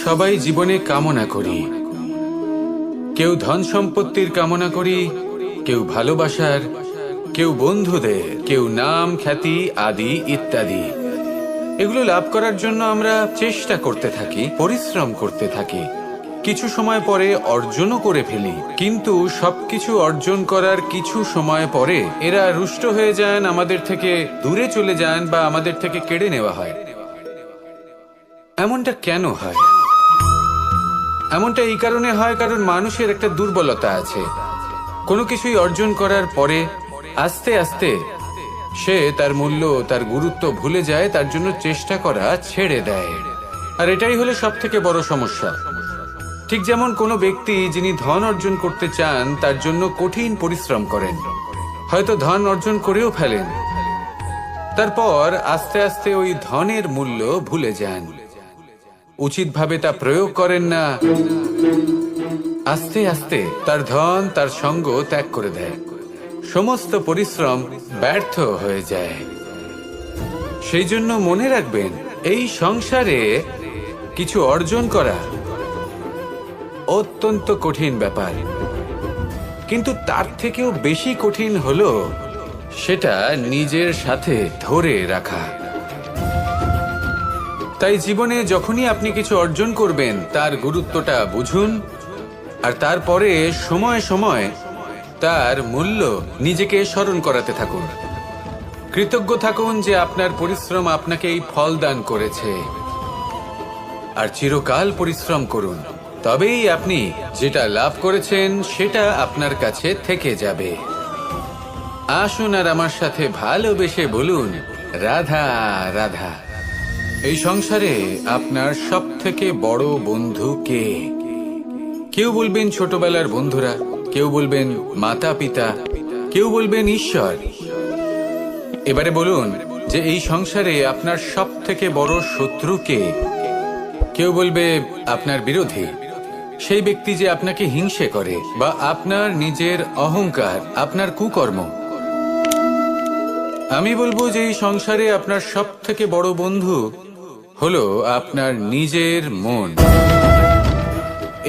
সবাই জীবনে কামনা করি, কেউ ধন সম্পত্তির কামনা করি, কেউ ভালোবাসার, কেউ বন্ধুদের, কেউ নাম খ্যাতি আদি ইত্যাদি। এগুলো লাভ করার জন্য আমরা চেষ্টা করতে থাকি, পরিশ্রম করতে থাকি, কিছু সময় পরে অর্জনও করে ফেলি। কিন্তু সবকিছু অর্জন করার কিছু সময় পরে এরা রুষ্ট হয়ে যান, আমাদের থেকে দূরে চলে যান বা আমাদের থেকে কেড়ে নেওয়া হয়। এমনটা কেন হয়? এমনটা এই কারণে হয় কারণ মানুষের একটা দুর্বলতা আছে। কোনো কিছুই অর্জন করার পরে আস্তে আস্তে সে তার মূল্য, তার গুরুত্ব ভুলে যায়, তার জন্য চেষ্টা করা ছেড়ে দেয়। আর এটাই হলো সব থেকে বড় সমস্যা। ঠিক যেমন কোনো ব্যক্তি যিনি ধন অর্জন করতে চান তার জন্য কঠিন পরিশ্রম করেন, হয়তো ধন অর্জন করেও ফেলেন, তারপর আস্তে আস্তে ওই ধনের মূল্য ভুলে যান, উচিতভাবে তা প্রয়োগ করেন না, আস্তে আস্তে তার ধন তার সঙ্গ ত্যাগ করে দেয়, সমস্ত পরিশ্রম ব্যর্থ হয়ে যায়। সেই জন্য মনে রাখবেন, এই সংসারে কিছু অর্জন করা অত্যন্ত কঠিন ব্যাপার, কিন্তু তার থেকেও বেশি কঠিন হলো সেটা নিজের সাথে ধরে রাখা। তাই জীবনে যখনই আপনি কিছু অর্জন করবেন তার গুরুত্বটা বুঝুন, আর তারপরে সময় সময় তার মূল্য নিজেকে স্মরণ করাতে থাকুন। কৃতজ্ঞ থাকুন যে আপনার পরিশ্রম আপনাকে এই ফল দান করেছে, আর চিরকাল পরিশ্রম করুন, তবেই আপনি যেটা লাভ করেছেন সেটা আপনার কাছে থেকে যাবে। আসুন আর আমার সাথে ভালোবেসে বলুন, রাধা রাধা। এই সংসারে আপনার সব থেকে বড় বন্ধু কে? কেউ বলবেন ছোটবেলার বন্ধুরা, কেউ বলবেন মাতা পিতা, কেউ বলবেন ঈশ্বর। এবারে বলুন যে এই সংসারে আপনার সব থেকে বড় শত্রু কে? কেউ বলবে আপনার বিরোধী, সেই ব্যক্তি যে আপনাকে হিংসে করে, বা আপনার নিজের অহংকার, আপনার কুকর্ম। আমি বলবো যে এই সংসারে আপনার সব থেকে বড় বন্ধু হলো আপনার নিজের মন।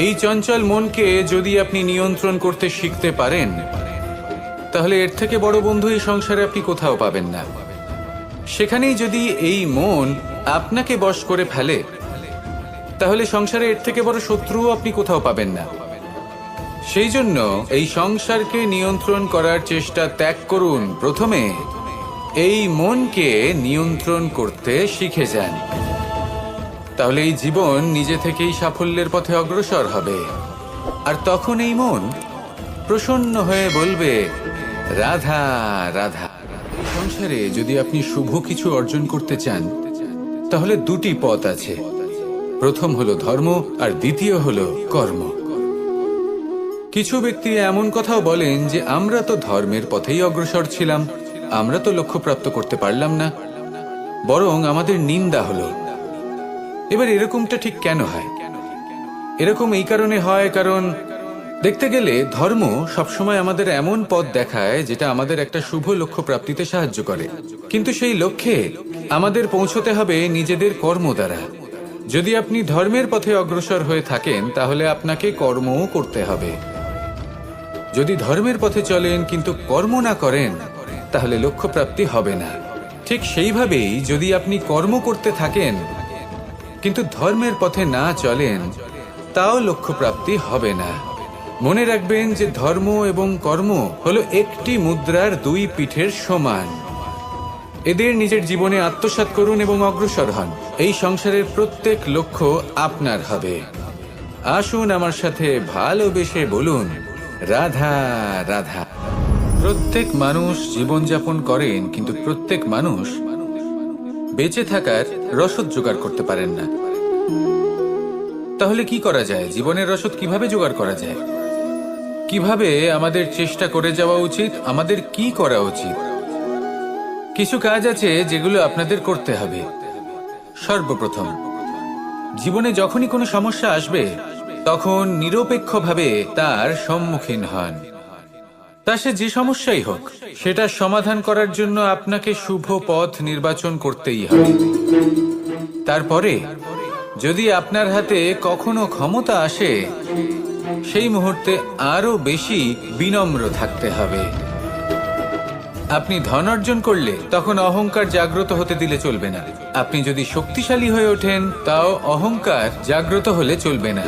এই চঞ্চল মনকে যদি আপনি নিয়ন্ত্রণ করতে শিখতে পারেন, তাহলে এর থেকে বড় বন্ধু এই সংসারে আপনি কোথাও পাবেন না। সেখানেই যদি এই মন আপনাকে বশ করে ফেলে, তাহলে সংসারে এর থেকে বড় শত্রুও আপনি কোথাও পাবেন না। সেই জন্য এই সংসারকে নিয়ন্ত্রণ করার চেষ্টা ত্যাগ করুন। প্রথমে এই মনকে নিয়ন্ত্রণ করতে শিখে যান, তাহলে এই জীবন নিজে থেকেই সাফল্যের পথে অগ্রসর হবে। আর তখন এই মন প্রসন্ন হয়ে বলবে, রাধা রাধা। এই সংসারে যদি আপনি শুভ কিছু অর্জন করতে চান, তাহলে দুটি পথ আছে। প্রথম হলো ধর্ম, আর দ্বিতীয় হলো কর্ম। কিছু ব্যক্তি এমন কথাও বলেন যে আমরা তো ধর্মের পথেই অগ্রসর ছিলাম, আমরা তো লক্ষ্য প্রাপ্ত করতে পারলাম না, বরং আমাদের নিন্দা হলো। এবার এরকমটা ঠিক কেন হয়? এরকম এই কারণে হয় কারণ দেখতে গেলে ধর্ম সবসময় আমাদের এমন পথ দেখায় যেটা আমাদের একটা শুভ লক্ষ্য প্রাপ্তিতে সাহায্য করে, কিন্তু সেই লক্ষ্যে আমাদের পৌঁছতে হবে নিজেদের কর্ম দ্বারা। যদি আপনি ধর্মের পথে অগ্রসর হয়ে থাকেন, তাহলে আপনাকে কর্মও করতে হবে। যদি ধর্মের পথে চলেন কিন্তু কর্ম না করেন, তাহলে লক্ষ্য প্রাপ্তি হবে না। ঠিক সেইভাবেই যদি আপনি কর্ম করতে থাকেন কিন্তু ধর্মের পথে না চলেন, তাও লক্ষ্য প্রাপ্তি হবে না। মনে রাখবেন যে ধর্ম এবং কর্ম হলো একটি মুদ্রার দুই পিঠের সমান। এদের নিজের জীবনে আত্মসাৎ করুন এবং অগ্রসর হন। এই সংসারের প্রত্যেক লক্ষ্য আপনার হবে। আসুন আমার সাথে ভালোবেসে বলুন, রাধা রাধা। প্রত্যেক মানুষ জীবনযাপন করেন, কিন্তু প্রত্যেক মানুষ বেঁচে থাকার রসদ জোগাড় করতে পারেন না। তাহলে কি করা যায়? জীবনের রসদ কিভাবে জোগাড় করা যায়? কিভাবে আমাদের চেষ্টা করে যাওয়া উচিত? আমাদের কি করা উচিত? কিছু কাজ আছে যেগুলো আপনাদের করতে হবে। সর্বপ্রথম, জীবনে যখনই কোনো সমস্যা আসবে, তখন নিরপেক্ষভাবে তার সম্মুখীন হন। তা সে যে সমস্যাই হোক, সেটা সমাধান করার জন্য আপনাকে শুভ পথ নির্বাচন করতেই হবে। তারপরে যদি আপনার হাতে কখনো ক্ষমতা আসে, সেই মুহূর্তে আরো বেশি বিনম্র থাকতে হবে। আপনি ধন অর্জন করলে তখন অহংকার জাগ্রত হতে দিলে চলবে না। আপনি যদি শক্তিশালী হয়ে ওঠেন, তাও অহংকার জাগ্রত হলে চলবে না।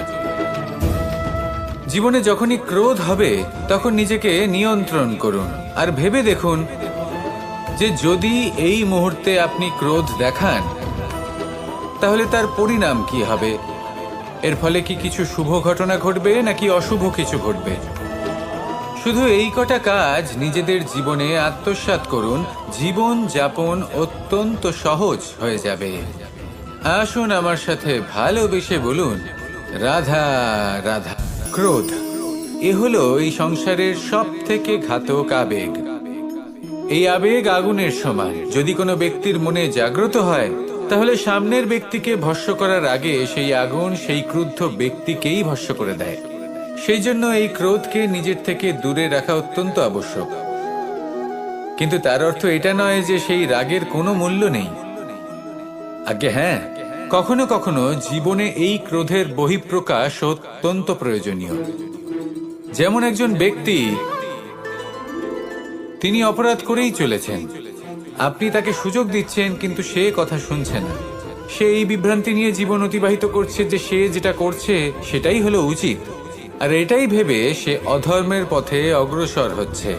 জীবনে যখনই ক্রোধ হবে, তখন নিজেকে নিয়ন্ত্রণ করুন আর ভেবে দেখুন যে যদি এই মুহূর্তে আপনি ক্রোধ দেখান, তাহলে তার পরিণাম কি হবে। এর ফলে কি কিছু শুভ ঘটনা ঘটবে নাকি অশুভ কিছু ঘটবে। শুধু এই কটা কাজ নিজেদের জীবনে আত্মসাৎ করুন, জীবন যাপন অত্যন্ত সহজ হয়ে যাবে। আসুন আমার সাথে ভালোবেসে বলুন, রাধা রাধা। ক্রোধ এ হলো এই সংসারের সব থেকে ঘাতক আবেগ। এই আবেগ আগুনের সমান। যদি কোনো ব্যক্তির মনে জাগ্রত হয়, তাহলে সামনের ব্যক্তিকে ভস্ম করার আগে সেই আগুন সেই ক্রুদ্ধ ব্যক্তিকেই ভস্ম করে দেয়। সেই জন্য এই ক্রোধকে নিজের থেকে দূরে রাখা অত্যন্ত আবশ্যক। কিন্তু তার অর্থ এটা নয় যে সেই রাগের কোনো মূল্য নেই। আগে হ্যাঁ, কখনো কখনো জীবনে এই ক্রোধের বহিঃপ্রকাশ অত্যন্ত প্রয়োজনীয়। যেমন একজন ব্যক্তি, তিনি অপরাধ করেই চলেছেন, আপনি তাকে সুযোগ দিচ্ছেন কিন্তু সে কথা শুনছে না। সে এই বিভ্রান্তি নিয়ে জীবন অতিবাহিত করছে যে সে যেটা করছে সেটাই হলো উচিত, আর এটাই ভেবে সে অধর্মের পথে অগ্রসর হচ্ছে।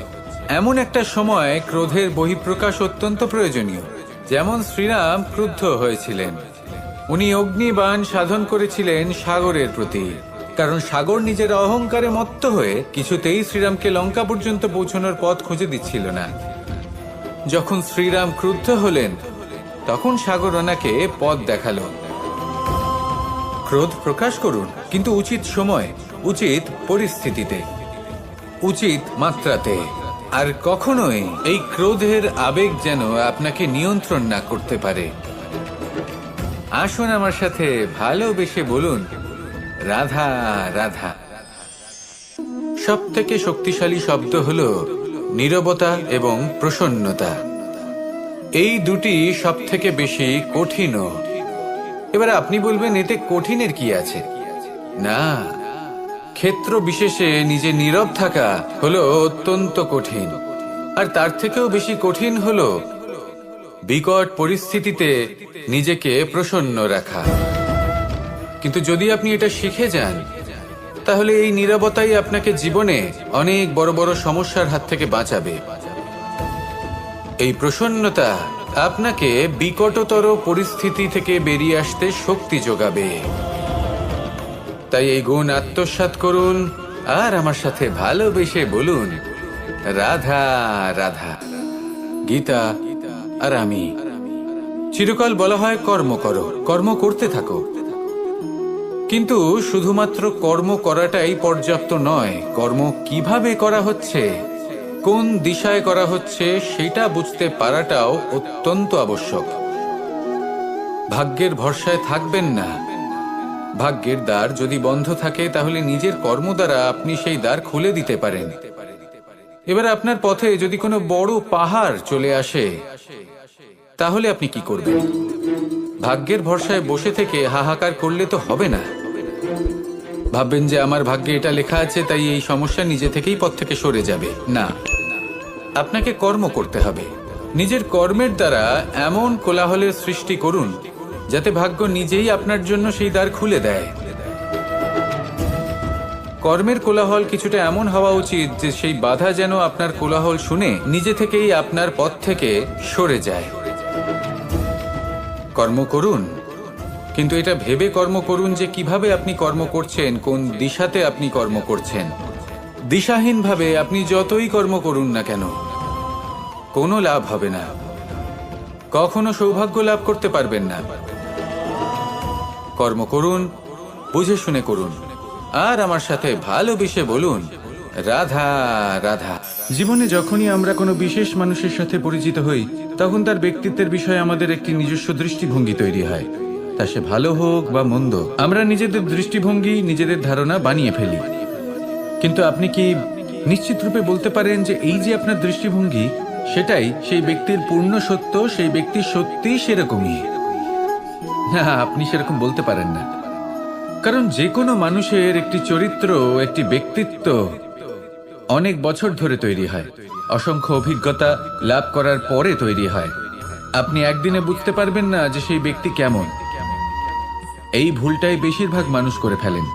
এমন একটা সময় ক্রোধের বহিঃপ্রকাশ অত্যন্ত প্রয়োজনীয়। যেমন শ্রীরাম ক্রুদ্ধ হয়েছিলেন, উনি অগ্নিবাণ সাধন করেছিলেন সাগরের প্রতি, কারণ সাগর নিজের অহংকারে মত্ত হয়ে কিছুতেই শ্রীরামকে লঙ্কা পর্যন্ত পৌঁছানোর পথ খুঁজে দিচ্ছিল না। যখন শ্রীরাম ক্রুদ্ধ হলেন, তখন সাগর ওনাকে পথ দেখালো। ক্রোধ প্রকাশ করুন, কিন্তু উচিত সময়, উচিত পরিস্থিতিতে, উচিত মাত্রাতে। আর কখনোই এই ক্রোধের আবেগ যেন আপনাকে নিয়ন্ত্রণ না করতে পারে। আসুন আমার সাথে ভালোবেসে বলুন, রাধা রাধা। সব থেকে শক্তিশালী শব্দ হলো নীরবতা এবং প্রসন্নতা। এই দুটি সব থেকে বেশি কঠিনও। এবার আপনি বলবেন, এতে কঠিনের কি আছে? না, ক্ষেত্র বিশেষে নিজে নীরব থাকা হলো অত্যন্ত কঠিন। আর তার থেকেও বেশি কঠিন হলো বিকট পরিস্থিতিতে নিজেকে প্রসন্ন রাখা। কিন্তু যদি আপনি এটা শিখে যান, তাহলে এই নীরবতাই আপনাকে জীবনে অনেক বড় বড় সমস্যার হাত থেকে বাঁচাবে। এই প্রসন্নতা আপনাকে বিকটতর পরিস্থিতি থেকে বেরিয়ে আসতে শক্তি যোগাবে। তাই এই গুণ আত্মসাৎ করুন আর আমার সাথে ভালোবেসে বলুন, রাধা রাধা। গীতা আর আমি চিরকাল বলা হয় কর্ম করো, কর্ম করতে থাকো। কিন্তু শুধুমাত্র কর্ম করাটাই পর্যাপ্ত নয়। কর্ম কিভাবে করা হচ্ছে, কোন দিশায় করা হচ্ছে, সেটা বুঝতে পারাটাও অত্যন্ত আবশ্যক। ভাগ্যের ভরসায় থাকবেন না। ভাগ্যের দ্বার যদি বন্ধ থাকে, তাহলে নিজের কর্ম দ্বারা আপনি সেই দ্বার খুলে দিতে পারেন। এবার আপনার পথে যদি কোনো বড় পাহাড় চলে আসে, তাহলে আপনি কি করবেন? ভাগ্যের ভরসায় বসে থেকে হাহাকার করলে তো হবে না। ভাববেন যে আমার ভাগ্যে এটা লেখা আছে, তাই এই সমস্যা নিজে থেকেই পথ থেকে সরে যাবে। না, আপনাকে কর্ম করতে হবে। নিজের কর্মের দ্বারা এমন কোলাহলের সৃষ্টি করুন যাতে ভাগ্য নিজেই আপনার জন্য সেই দ্বার খুলে দেয়। কর্মের কোলাহল কিছুটা এমন হওয়া উচিত যে সেই বাধা যেন আপনার কোলাহল শুনে নিজে থেকেই আপনার পথ থেকে সরে যায়। কর্ম করুন, কিন্তু এটা ভেবে কর্ম করুন যে কিভাবে আপনি কর্ম করছেন, কোন দিশাতে আপনি কর্ম করছেন। দিশাহীনভাবে আপনি যতই কর্ম করুন না কেন, কোনো লাভ হবে না। কখনো সৌভাগ্য লাভ করতে পারবেন না। কর্ম করুন, বুঝে শুনে করুন আর আমার সাথে ভালোবেসে বলুন, রাধা রাধা। জীবনে যখনই আমরা কোনো বিশেষ মানুষের সাথে পরিচিত হই, তখন তার ব্যক্তিত্বের বিষয়ে আমাদের একটি নিজস্ব দৃষ্টিভঙ্গি তৈরি হয়। তা সে ভালো হোক বা মন্দ, আমরা নিজেদের দৃষ্টিভঙ্গি, নিজেদের ধারণা বানিয়ে ফেলি। কিন্তু আপনি কি নিশ্চিত রূপে বলতে পারেন যে এই যে আপনার দৃষ্টিভঙ্গি, সেটাই সেই ব্যক্তির পূর্ণ সত্য, সেই ব্যক্তি সত্যিই সেরকমই? না, আপনি সেরকম বলতে পারেন না, কারণ যে কোনো মানুষের একটি চরিত্র, একটি ব্যক্তিত্ব অনেক বছর ধরে তৈরি হয়, অসংখ্য অভিজ্ঞতা লাভ করার পরে তৈরি হয়। আপনি একদিনে বুঝতে পারবেন না যে সেই ব্যক্তি কেমন। এই ভুলটাই বেশিরভাগ মানুষ করে ফেলেন।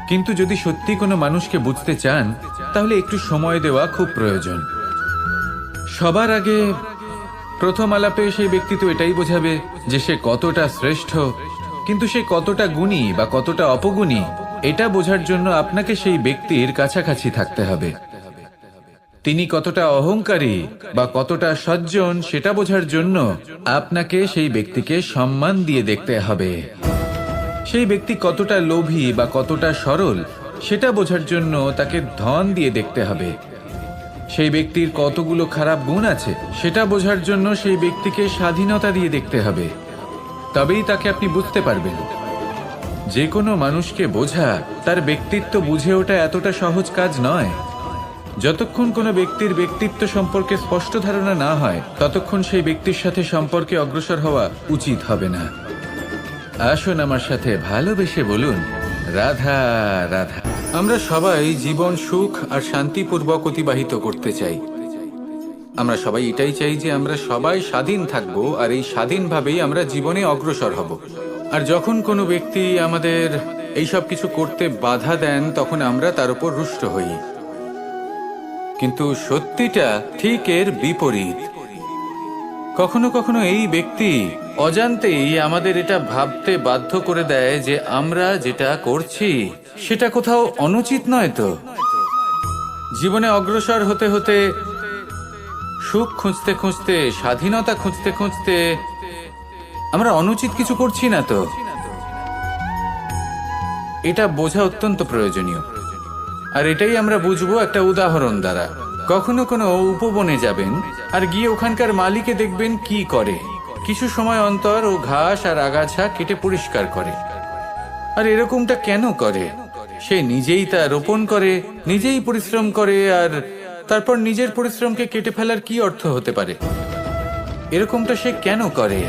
কিন্তু যদি সত্যি কোনো মানুষকে বুঝতে চান, তাহলে একটু সময় দেওয়া খুব প্রয়োজন। সবার আগে প্রথম আলাপে সেই ব্যক্তি তো এটাই বোঝাবে যে সে কতটা শ্রেষ্ঠ, কিন্তু সে কতটা গুণী বা কতটা অপগুণী, এটা বোঝার জন্য আপনাকে সেই ব্যক্তির কাছাকাছি থাকতে হবে। তিনি কতটা অহংকারী বা কতটা সজ্জন, সেটা বোঝার জন্য আপনাকে সেই ব্যক্তিকে সম্মান দিয়ে দেখতে হবে। সেই ব্যক্তি কতটা লোভী বা কতটা সরল, সেটা বোঝার জন্য তাকে ধন দিয়ে দেখতে হবে। সেই ব্যক্তির কতগুলো খারাপ গুণ আছে, সেটা বোঝার জন্য সেই ব্যক্তিকে স্বাধীনতা দিয়ে দেখতে হবে। তবেই তাকে আপনি বুঝতে পারবেন। যে কোনো মানুষকে বোঝা, তার ব্যক্তিত্ব বুঝে ওঠা এতটা সহজ কাজ নয়। যতক্ষণ কোনো ব্যক্তির ব্যক্তিত্ব সম্পর্কে স্পষ্ট ধারণা না হয়, ততক্ষণ সেই ব্যক্তির সাথে সম্পর্কে অগ্রসর হওয়া উচিত হবে না। আসুন আমার সাথে ভালোবেসে বলুন, রাধা রাধা। আমরা সবাই জীবন সুখ আর শান্তিপূর্বক অতিবাহিত করতে চাই। আমরা সবাই এটাই চাই যে আমরা সবাই স্বাধীন থাকব, আর এই স্বাধীনভাবেই আমরা জীবনে অগ্রসর হব। আর যখন কোনো ব্যক্তি আমাদের এইসব কিছু করতে বাধা দেন, তখন আমরা তার উপর রুষ্ট হই। কিন্তু সত্যিটা ঠিক এর বিপরীত। কখনো কখনো এই ব্যক্তি অজান্তেই আমাদের এটা ভাবতে বাধ্য করে দেয় যে আমরা যেটা করছি সেটা কোথাও অনুচিত নয় তো। জীবনে অগ্রসর হতে হতে, সুখ খুঁজতে খুঁজতে, স্বাধীনতা খুঁজতে খুঁজতে আমরা অনুচিত কিছু করছি না তো। এটা বোঝা অত্যন্ত প্রয়োজনীয়। আর এটাই আমরা বুঝবো একটা উদাহরণ দ্বারা। কখনো কোনো উপবনে যাবেন আর গিয়ে ওখানকার মালিকে দেখবেন কি করে। কিছু সময় অন্তর ও ঘাস আর আগাছা কেটে পরিষ্কার করে। আর এরকমটা কেন করে? সে নিজেই তা রোপণ করে, নিজেই পরিশ্রম করে, আর তারপর নিজের পরিশ্রমকে কেটে ফেলার কি অর্থ হতে পারে? এরকমটা সে কেন করে?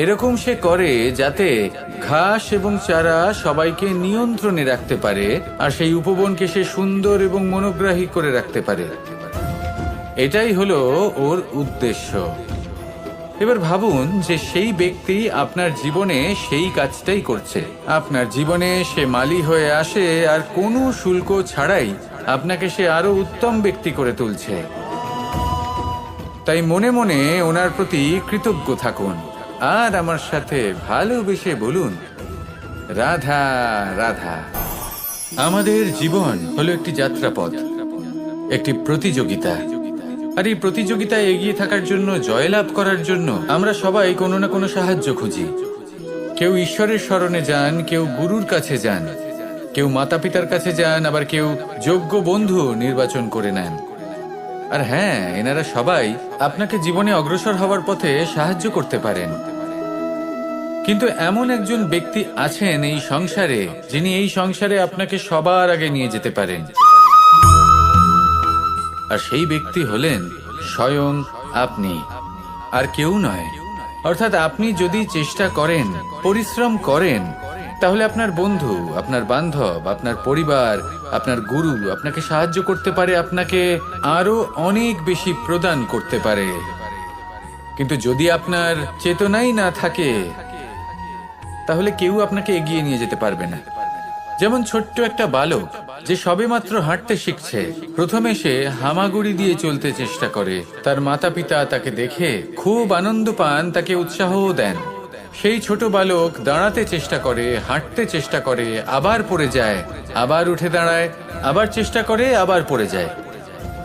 এরকম সে করে যাতে ঘাস এবং চারা সবাইকে নিয়ন্ত্রণে রাখতে পারে, আর সেই উপবনকে সে সুন্দর এবং মনোগ্রাহী করে রাখতে পারে। এটাই হলো ওর উদ্দেশ্য। এবার ভাবুন যে সেই ব্যক্তি আপনার জীবনে সেই কাজটাই করছে। আপনার জীবনে সে মালি হয়ে আসে, আর কোনো শুল্ক ছাড়াই আপনাকে সে আরো উত্তম ব্যক্তি করে তুলছে। তাই মনে মনে ওনার প্রতি কৃতজ্ঞ থাকুন, আর আমার সাথে ভালোবেসে বলুন, রাধা রাধা। আমাদের জীবন হলো একটি যাত্রাপথ, একটি প্রতিযোগিতা। আর এই প্রতিযোগিতায় এগিয়ে থাকার জন্য, জয়লাভ করার জন্য আমরা সবাই কোনো না কোনো সাহায্য খুঁজি। কেউ ঈশ্বরের শরণে যান, কেউ গুরুর কাছে যান, কেউ মাতা পিতার কাছে যান, আবার কেউ যোগ্য বন্ধু নির্বাচন করে নেন। আর হ্যাঁ, এনারা সবাই আপনাকে জীবনে অগ্রসর হওয়ার পথে সাহায্য করতে পারেন। কিন্তু এমন একজন ব্যক্তি আছেন এই সংসারে, যিনি এই সংসারে আপনাকে সবার আগে নিয়ে যেতে পারেন। আর সেই ব্যক্তি হলেন স্বয়ং আপনি, আর কেউ নয়। অর্থাৎ আপনি যদি চেষ্টা করেন, পরিশ্রম করেন, তাহলে আপনার বন্ধু, আপনার বান্ধব, আপনার পরিবার, আপনার গুরু আপনাকে সাহায্য করতে পারে, আপনাকে আরো অনেক বেশি প্রদান করতে পারে। কিন্তু যদি আপনার চেতনাই না থাকে, তাহলে কেউ আপনাকে এগিয়ে নিয়ে যেতে পারবে না। যেমন ছোট্ট একটা বালক যে সবেমাত্র হাঁটতে শিখছে, প্রথমে সে হামাগুড়ি দিয়ে চলতে চেষ্টা করে। তার মাতা পিতা তাকে দেখে খুব আনন্দ পান, তাকে উৎসাহও দেন। সেই ছোট বালক দাঁড়াতে চেষ্টা করে, হাঁটতে চেষ্টা করে, আবার পড়ে যায়, আবার উঠে দাঁড়ায়, আবার চেষ্টা করে, আবার পড়ে যায়।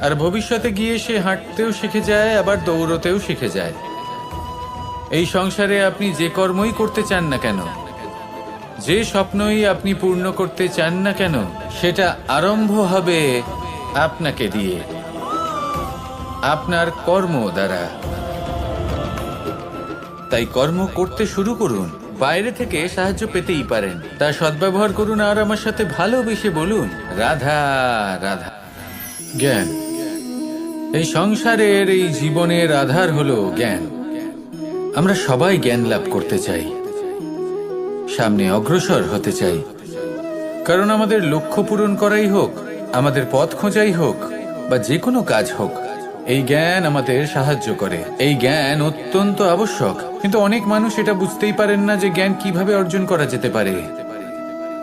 আর ভবিষ্যতে গিয়ে সে হাঁটতেও শিখে যায়, আবার দৌড়তেও শিখে যায়। এই সংসারে আপনি যে কর্মই করতে চান না কেন, যে স্বপ্নই আপনি পূর্ণ করতে চান না কেন, সেটা আরম্ভ হবে আপনাকে দিয়ে, আপনার কর্ম দ্বারা। তাই কর্ম করতে শুরু করুন। বাইরে থেকে সাহায্য পেতেই পারেন, তা সদ্ব্যবহার করুন, আর আমার সাথে ভালোবেসে বলুন, রাধা রাধা। জ্ঞান। এই সংসারের, এই জীবনের আধার হলো জ্ঞান। আমরা সবাই জ্ঞান লাভ করতে চাই, সামনে অগ্রসর হতে চাই, কারণ আমাদের লক্ষ্য পূরণ করাই হোক, আমাদের পথ খোঁজাই হোক, বা যে কোনো কাজ হোক, এই জ্ঞান আমাদের সাহায্য করে। এই জ্ঞান অত্যন্ত আবশ্যক, কিন্তু অনেক মানুষ এটা বুঝতেই পারেন না যে জ্ঞান কিভাবে অর্জন করা যেতে পারে,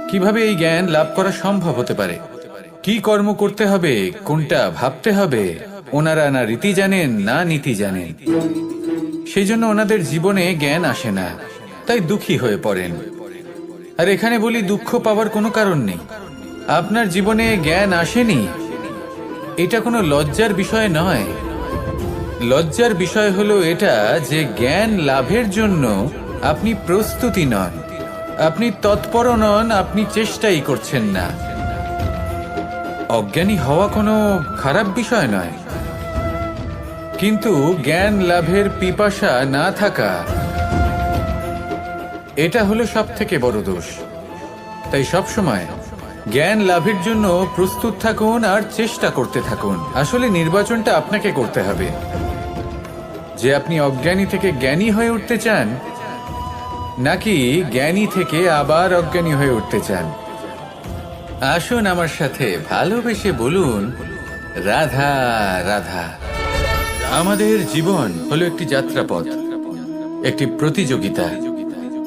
কিভাবে এই জ্ঞান লাভ করা সম্ভব হতে পারে, কি কর্ম করতে হবে, কোনটা ভাবতে হবে। ওনারা না রীতি জানেন না নীতি জানেন, সেই জন্য ওনাদের জীবনে জ্ঞান আসে না, তাই দুঃখী হয়ে পড়েন। আর এখানে বলি, দুঃখ পাওয়ার কোনো কারণ নেই। আপনার জীবনে জ্ঞান আসেনি, এটা কোনো লজ্জার বিষয় নয়। লজ্জার বিষয় হলো এটা যে জ্ঞান লাভের জন্য আপনি প্রস্তুতি নন, আপনি তৎপর নন, আপনি চেষ্টাই করছেন না। অজ্ঞানী হওয়া কোনো খারাপ বিষয় নয়, কিন্তু জ্ঞান লাভের পিপাসা না থাকা, এটা হলো সবথেকে বড় দোষ। তাই সবসময় জ্ঞান লাভের জন্য প্রস্তুত থাকুন আর চেষ্টা করতে থাকুন। আসলে নির্বাচনটা আপনাকে করতে হবে যে আপনি অজ্ঞানী থেকে জ্ঞানী হয়ে উঠতে চান, নাকি জ্ঞানী থেকে আবার অজ্ঞানী হয়ে উঠতে চান। আসুন আমার সাথে ভালোবেসে বলুন, রাধা রাধা। আমাদের জীবন হলো একটি যাত্রাপথ, একটি প্রতিযোগিতা।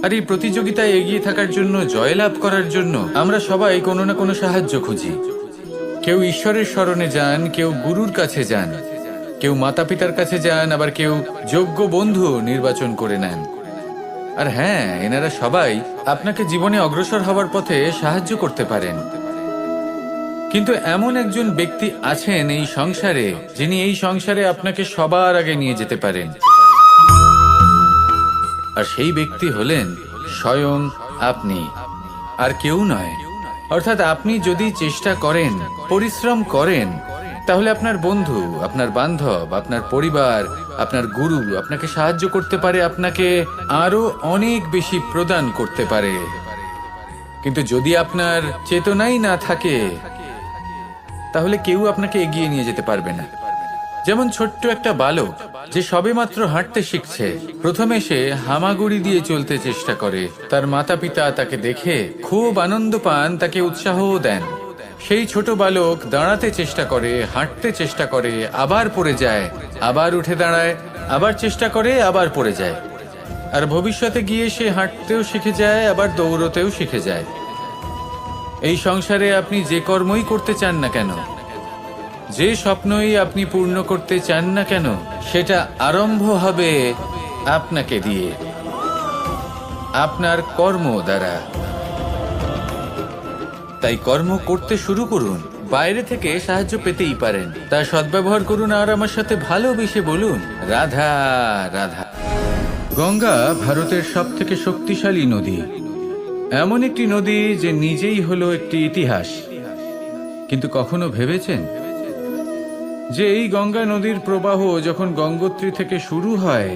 আর এই প্রতিযোগিতায় এগিয়ে থাকার জন্য, জয়লাভ করার জন্য আমরা সবাই কোনো না কোনো সাহায্য খুঁজি। কেউ ঈশ্বরের শরণে যান, কেউ গুরুর কাছে যান, কেউ মাতা পিতার কাছে যান, আবার কেউ যোগ্য বন্ধু নির্বাচন করে নেন। আর হ্যাঁ, এনারা সবাই আপনাকে জীবনে অগ্রসর হওয়ার পথে সাহায্য করতে পারেন। কিন্তু এমন একজন ব্যক্তি আছেন এই সংসারে, যিনি এই সংসারে আপনাকে সবার আগে নিয়ে যেতে পারেন। আর সেই ব্যক্তি হলেন স্বয়ং আপনি, আর কেউ নয়। অর্থাৎ আপনি যদি চেষ্টা করেন, পরিশ্রম করেন, তাহলে আপনার বন্ধু, আপনার বান্ধব, আপনার পরিবার, আপনার গুরু আপনাকে সাহায্য করতে পারে, আপনাকে আরো অনেক বেশি প্রদান করতে পারে। কিন্তু যদি আপনার চেতনাই না থাকে, তাহলে কেউ আপনাকে এগিয়ে নিয়ে যেতে পারবে না। যেমন ছোট্ট একটা বালক যে সবেমাত্র হাঁটতে শিখছে, প্রথমে সে হামাগুড়ি দিয়ে চলতে চেষ্টা করে। তার মাতা পিতা তাকে দেখে খুব আনন্দ পান, তাকে উৎসাহও দেন। সেই ছোট বালক দাঁড়াতে চেষ্টা করে, হাঁটতে চেষ্টা করে, আবার পড়ে যায়, আবার উঠে দাঁড়ায়, আবার চেষ্টা করে, আবার পড়ে যায়। আর ভবিষ্যতে গিয়ে সে হাঁটতেও শিখে যায়, আবার দৌড়তেও শিখে যায়। এই সংসারে আপনি যে কর্মই করতে চান না কেন, যে স্বপ্নই আপনি পূর্ণ করতে চান না কেন, সেটা আরম্ভ হবে আপনাকে দিয়ে, আপনার কর্ম দ্বারা। তাই কর্ম করতে শুরু করুন। বাইরে থেকে সাহায্য পেতেই পারেন, তা সদ্ব্যবহার করুন। আর আমার সাথে ভালোবেসে বলুন, রাধা রাধা। গঙ্গা ভারতের সবথেকে শক্তিশালী নদী, এমন একটি নদী যে নিজেই হলো একটি ইতিহাস। কিন্তু কখনো ভেবেছেন যে এই গঙ্গা নদীর প্রবাহ যখন গঙ্গোত্রী থেকে শুরু হয়,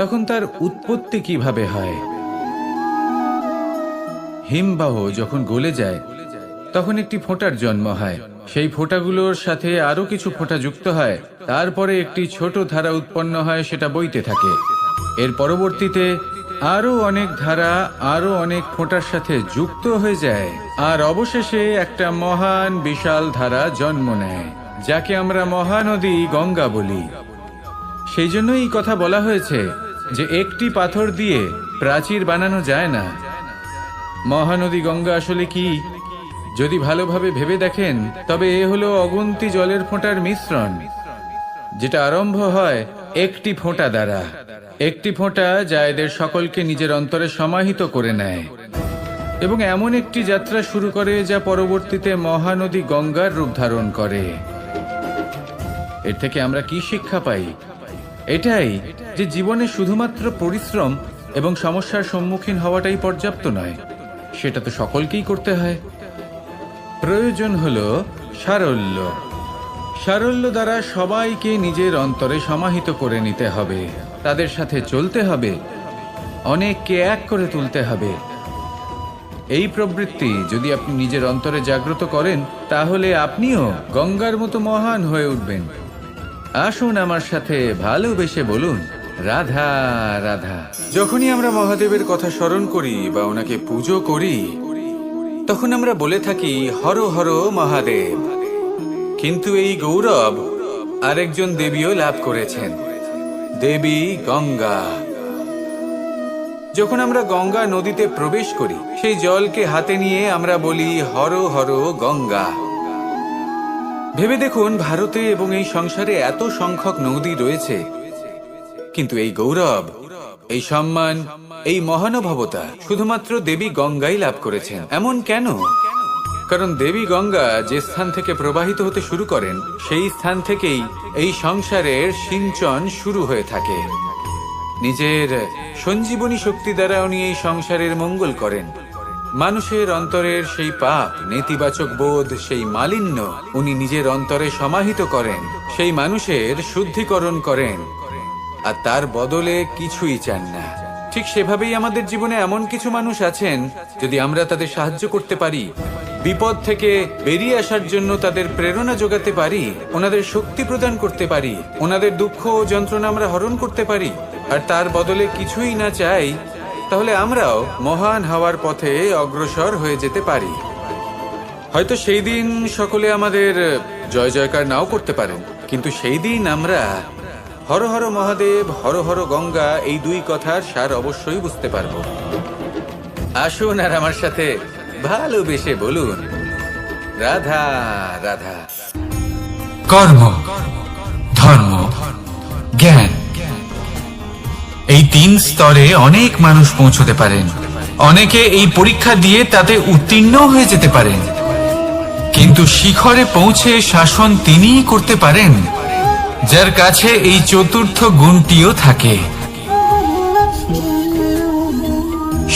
তখন তার উৎপত্তি কিভাবে হয়? হিমবাহ যখন গলে যায়, তখন একটি ফোঁটার জন্ম হয়। সেই ফোঁটাগুলোর সাথে আরো কিছু ফোঁটা যুক্ত হয়, তারপরে একটি ছোট ধারা উৎপন্ন হয়, সেটা বইতে থাকে। এর পরবর্তীতে আরো অনেক ধারা আরো অনেক ফোঁটার সাথে যুক্ত হয়ে যায়, আর অবশেষে একটা মহান বিশাল ধারা জন্ম নেয়, যাকে আমরা মহানদী গঙ্গা বলি। সেই জন্য এই কথা বলা হয়েছে যে একটি পাথর দিয়ে প্রাচীর বানানো যায় না। মহানদী গঙ্গা আসলে কি, যদি ভালোভাবে ভেবে দেখেন, তবে এ হলো অগুন্তি জলের ফোঁটার মিশ্রণ, যেটা আরম্ভ হয় একটি ফোঁটা দ্বারা। একটি ফোঁটা যা এদের সকলকে নিজের অন্তরে সমাহিত করে নেয় এবং এমন একটি যাত্রা শুরু করে যা পরবর্তীতে মহানদী গঙ্গার রূপ ধারণ করে। এর থেকে আমরা কি শিক্ষা পাই? এটাই যে জীবনে শুধুমাত্র পরিশ্রম এবং সমস্যার সম্মুখীন হওয়াটাই পর্যাপ্ত নয়, সেটা তো সকলকেই করতে হয়। প্রয়োজন হলো সারল্য। সারল্য দ্বারা সবাইকে নিজের অন্তরে সমাহিত করে নিতে হবে, তাদের সাথে চলতে হবে, অনেককে এক করে তুলতে হবে। এই প্রবৃত্তি যদি আপনি নিজের অন্তরে জাগ্রত করেন, তাহলে আপনিও গঙ্গার মতো মহান হয়ে উঠবেন। আসুন আমার সাথে ভালোবেসে বলুন, রাধা রাধা। যখনই আমরা মহাদেবের কথা স্মরণ করি বা ওনাকে পুজো করি, তখন আমরা বলে থাকি হর হর মহাদেব। কিন্তু এই গৌরব আরেকজন দেবীও লাভ করেছেন, দেবী গঙ্গা। যখন আমরা গঙ্গা নদীতে প্রবেশ করি, সেই জলকে হাতে নিয়ে আমরা বলি হর হর গঙ্গা। ভেবে দেখুন, ভারতে এবং এই সংসারে এত সংখ্যক নদী রয়েছে, কিন্তু এই গৌরব, এই সম্মান, এই মহানুভবতা শুধুমাত্র দেবী গঙ্গাই লাভ করেছেন। এমন কেন? কারণ দেবী গঙ্গা যে স্থান থেকে প্রবাহিত হতে শুরু করেন, সেই স্থান থেকেই এই সংসারের সিঞ্চন শুরু হয়ে থাকে। নিজের সঞ্জীবনী শক্তি দ্বারা উনি এই সংসারের মঙ্গল করেন। মানুষের অন্তরের সেই পাপ, নেতিবাচক বোধ, সেই মালিন্য উনি নিজের অন্তরে সমাহিত করেন, সেই মানুষের শুদ্ধিকরণ করেন, আর তার বদলে কিছুই চান না। ঠিক সেভাবেই আমাদের জীবনে এমন কিছু মানুষ আছেন, যদি আমরা তাদের সাহায্য করতে পারি, বিপদ থেকে বেরিয়ে আসার জন্য তাদের প্রেরণা যোগাতে পারি, ওনাদের শক্তি প্রদান করতে পারি, ওনাদের দুঃখ ও যন্ত্রণা আমরা হরণ করতে পারি, আর তার বদলে কিছুই না চাই, তাহলে আমরাও মহান হওয়ার পথে অগ্রসর হয়ে যেতে পারি। হয়তো সেই দিন সকলে আমাদের জয় জয়কার নাও করতে পারেন, কিন্তু সেই দিন আমরা হর হর মহাদেব, হর হর গঙ্গা এই দুই কথার সার অবশ্যই বুঝতে পারবো। আসুন আর আমার সাথে ভালোবেসে বলুন রাধা রাধা। কর্ম, ধর্ম, জ্ঞান, এই 3 স্তরে অনেক মানুষ পৌঁছতে পারেন। অনেকে এই পরীক্ষা দিয়ে তাতে উত্তীর্ণ হয়ে যেতে পারেন, কিন্তু শিখরে পৌঁছে শাসন তিনিই করতে পারেন যার কাছে এই চতুর্থ গুণটিও থাকে,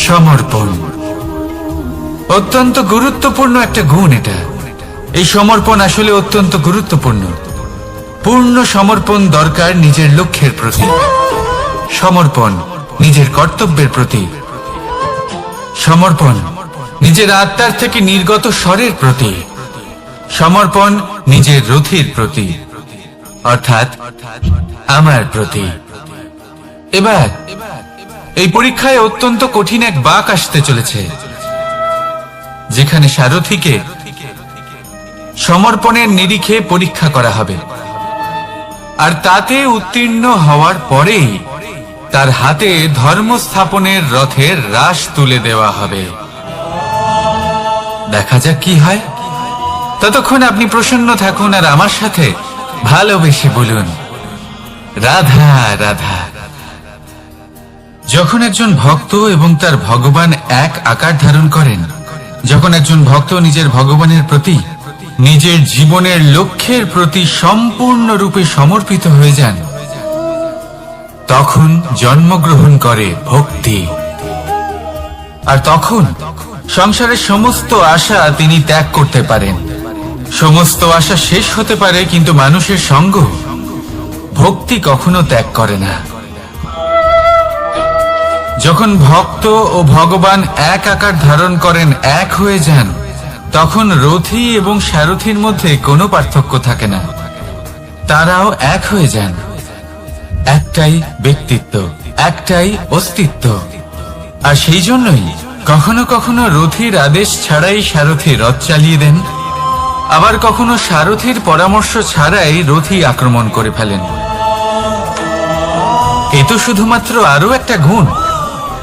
সমর্পণ। অত্যন্ত গুরুত্বপূর্ণ একটা গুণ এটা। এই সমর্পণ আসলে অত্যন্ত গুরুত্বপূর্ণ। পূর্ণ সমর্পণ দরকার নিজের লক্ষ্যের প্রতি, সমর্পণ নিজের কর্তব্যের প্রতি, সমর্পণ নিজের আত্মার থেকে নির্গত স্বরের প্রতি, সমর্পণ নিজের রথির প্রতি, অর্থাৎ আমার প্রতি। এবার এই পরীক্ষায় অত্যন্ত কঠিন এক বাঁক আসতে চলেছে, যেখানে সারথীকে সমর্পণের নিরিখে পরীক্ষা করা হবে, আর তাতে উত্তীর্ণ হওয়ার পরেই তার হাতে ধর্ম স্থাপনের রথের রাশ তুলে দেওয়া হবে। দেখা যাক কি হয়। ততক্ষণ আপনি প্রসন্ন থাকুন আর আমার সাথে ভালোবেসে বলুন রাধা রাধা। যখন একজন ভক্ত এবং তার ভগবান এক আকার ধারণ করেন, যখন একজন ভক্ত নিজের ভগবানের প্রতি, নিজের জীবনের লক্ষ্যের প্রতি সম্পূর্ণরূপে সমর্পিত হয়ে যান, তখন জন্মগ্রহণ করে ভক্তি। আর তখন সংসারের সমস্ত আশা তিনি ত্যাগ করতে পারেন। সমস্ত আশা শেষ হতে পারে, কিন্তু মানুষের সঙ্গ ভক্তি কখনো ত্যাগ করে না। যখন ভক্ত ও ভগবান এক আকার ধারণ করেন, এক হয়ে যান, তখন রথী এবং সারথীর মধ্যে কোনো পার্থক্য থাকে না। তারাও এক হয়ে যান। একটাই ব্যক্তিত্ব, একটাই অস্তিত্ব। আর সেই জন্যই কখনো কখনো রথীর আদেশ ছাড়াই সারথী রথ চালিয়ে দেন, আবার কখনো সারথীর পরামর্শ ছাড়াই রথী আক্রমণ করে ফেলেন। এ তো শুধুমাত্র আরো একটা গুণ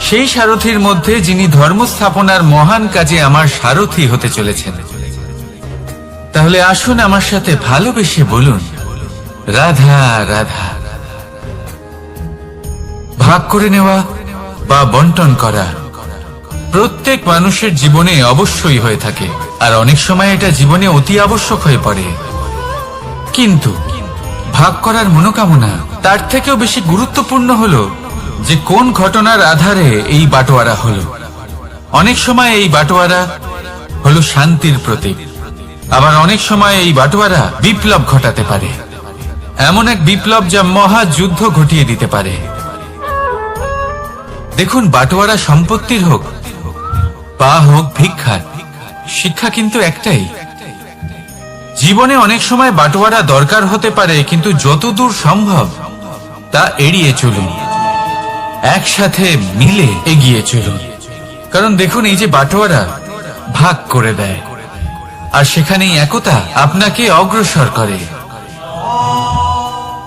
সেই সারথীর মধ্যে, যিনি ধর্ম স্থাপনার মহান কাজে আমার সারথী হতে চলেছেন। তাহলে আসুন আমার সাথে ভালোবেসে বলুন রাধা রাধা। ভাগ করে নেওয়া বা বন্টন করা প্রত্যেক মানুষের জীবনে অবশ্যই হয়ে থাকে, আর অনেক সময় এটা জীবনে অতি আবশ্যক হয়ে পড়ে। কিন্তু ভাগ করার মনোকামনা তার থেকেও বেশি গুরুত্বপূর্ণ হলো যে কোন ঘটনার আধারে এই বাটোয়ারা হলো। অনেক সময় এই বাটোয়ারা হলো শান্তির প্রতীক, আবার অনেক সময় এই বাটোয়ারা বিপ্লব ঘটাতে পারে, এমন এক বিপ্লব যা মহাযুদ্ধ ঘটিয়ে দিতে পারে। দেখুন, বাটোয়ারা সম্পত্তির হোক বা হোক ভিক্ষার, শিক্ষা কিন্তু একটাই। জীবনে অনেক সময় বাটোয়ারা দরকার হতে পারে, কিন্তু যতদূর সম্ভব তা এড়িয়ে চলুন। একসাথে মিলে এগিয়ে চলুন। কারণ দেখুন, এই যে বাটোয়ারা ভাগ করে দেয়, আর সেখানেই একতা আপনাকে অগ্রসর করে।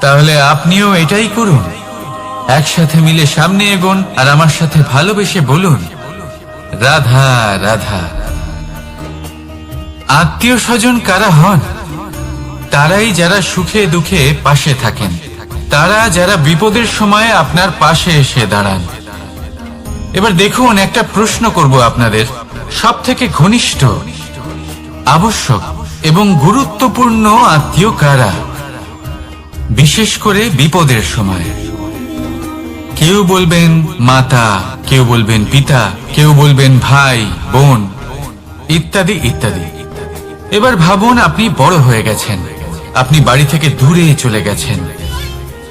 তাহলে আপনিও এটাই করুন, একসাথে মিলে সামনে এগোন আর আমার সাথে ভালোবেসে বলুন, রাধা রাধা। আত্মীয় স্বজন কারা হন? তারাই যারা সুখে দুঃখে পাশে থাকেন, তারা যারা বিপদের সময় আপনার পাশে এসে দাঁড়ান। এবার দেখুন, একটা প্রশ্ন করব আপনাদের, সব থেকে ঘনিষ্ঠ, আবশ্যক এবং গুরুত্বপূর্ণ আত্মীয় কারা, বিশেষ করে বিপদের সময়? কেউ বলবেন মাতা, কেউ বলবেন পিতা, কেউ বলবেন ভাই বোন, ইত্যাদি ইত্যাদি। এবার ভাবুন, আপনি বড় হয়ে গেছেন, আপনি বাড়ি থেকে দূরে চলে গেছেন,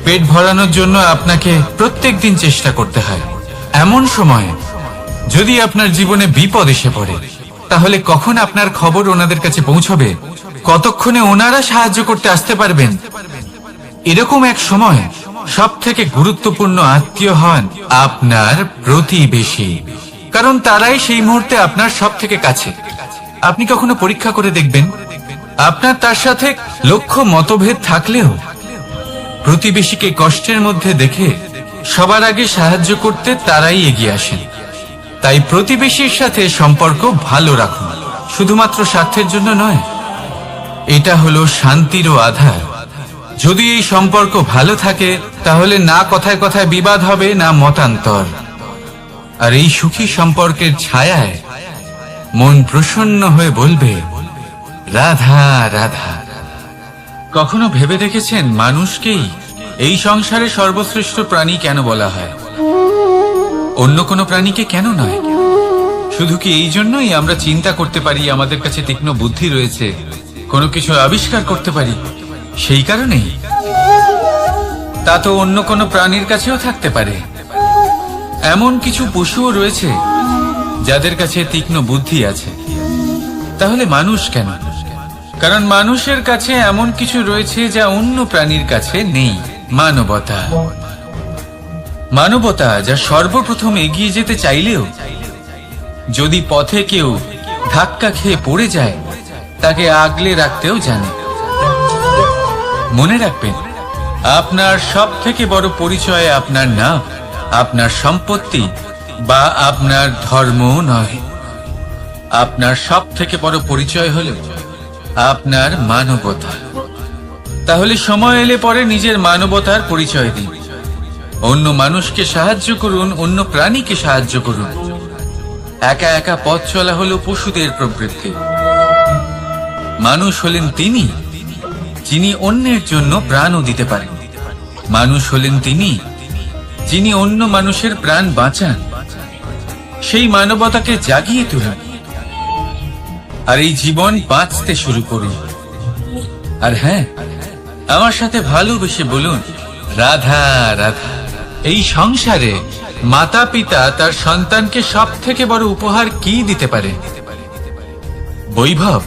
পেট ভরানোর জন্য আপনাকে প্রত্যেকদিন চেষ্টা করতে হয়। এমন সময় যদি আপনার জীবনে বিপদ এসে পড়ে, তাহলে কখন আপনার খবর ওনাদের কাছে পৌঁছবে? কতক্ষণে ওনারা সাহায্য করতে আসতে পারবেন? এরকম এক সময় সব থেকে গুরুত্বপূর্ণ আত্মীয় হন আপনার প্রতিবেশী, কারণ তারাই সেই মুহূর্তে আপনার সব থেকে কাছে। আপনি কখনো পরীক্ষা করে দেখবেন, আপনার তার সাথে লক্ষ্য মতভেদ থাকলেও প্রতিবেশীকে কষ্টের মধ্যে দেখে সবার আগে সাহায্য করতে তারাই এগিয়ে আসেন। তাই প্রতিবেশীর সাথে সম্পর্ক ভালো রাখুন, শুধুমাত্র স্বার্থের জন্য নয়। এটা হলো শান্তিরও আধার। যদি এই সম্পর্ক ভালো থাকে, তাহলে না কথায় কথায় বিবাদ হবে, না মতান্তর। আর এই সুখী সম্পর্কের ছায়ায় মন প্রসন্ন হয়ে বলবে, রাধা রাধা। কখনো ভেবে দেখেছেন, মানুষকেই এই সংসারে সর্বশ্রেষ্ঠ প্রাণী কেন বলা হয়? অন্য কোনো প্রাণীকে কেন নয়? শুধু কি এই জন্যই আমরা চিন্তা করতে পারি, আমাদের কাছে তীক্ষ্ণ বুদ্ধি রয়েছে, কোনো কিছু আবিষ্কার করতে পারি, সেই কারণেই? তা তো অন্য কোনো প্রাণীর কাছেও থাকতে পারে। এমন কিছু পশুও রয়েছে যাদের কাছে তীক্ষ্ণ বুদ্ধি আছে। তাহলে মানুষ কেন? কারণ মানুষের কাছে এমন কিছু রয়েছে যা অন্য প্রাণীর কাছে নেই, মানবতা। মানবতা যা সর্বপ্রথম এগিয়ে যেতে চাইলেও যদি পথে কেউ ধাক্কা খেয়ে পড়ে যায়, তাকে আগলে রাখতেও জানে। মনে রাখবেন, আপনার সব থেকে বড় পরিচয় আপনার নাম, আপনার সম্পত্তি বা আপনার ধর্ম নয়। আপনার সব থেকে বড় পরিচয় হল আপনার মানবতা। তাহলে সময় এলে পরে নিজের মানবতার পরিচয় দিন। অন্য মানুষকে সাহায্য করুন, অন্য প্রাণীকে সাহায্য করুন। একা একা পথ চলা হলো পশুদের প্রবৃত্তি। মানুষ হলেন তিনি যিনি অন্যের জন্য প্রাণও দিতে পারেন। মানুষ হলেন তিনি যিনি অন্য মানুষের প্রাণ বাঁচান। সেই মানবতাকে জাগিয়ে তুলুন আর এই জীবন বাঁচতে শুরু করুন। আর হ্যাঁ, আমার সাথে ভালোবেসে বলুন, রাধা রাধা। এই সংসারে মাতা পিতা তার সন্তানকে সব থেকে বড় উপহার কি দিতে পারে? বৈভব,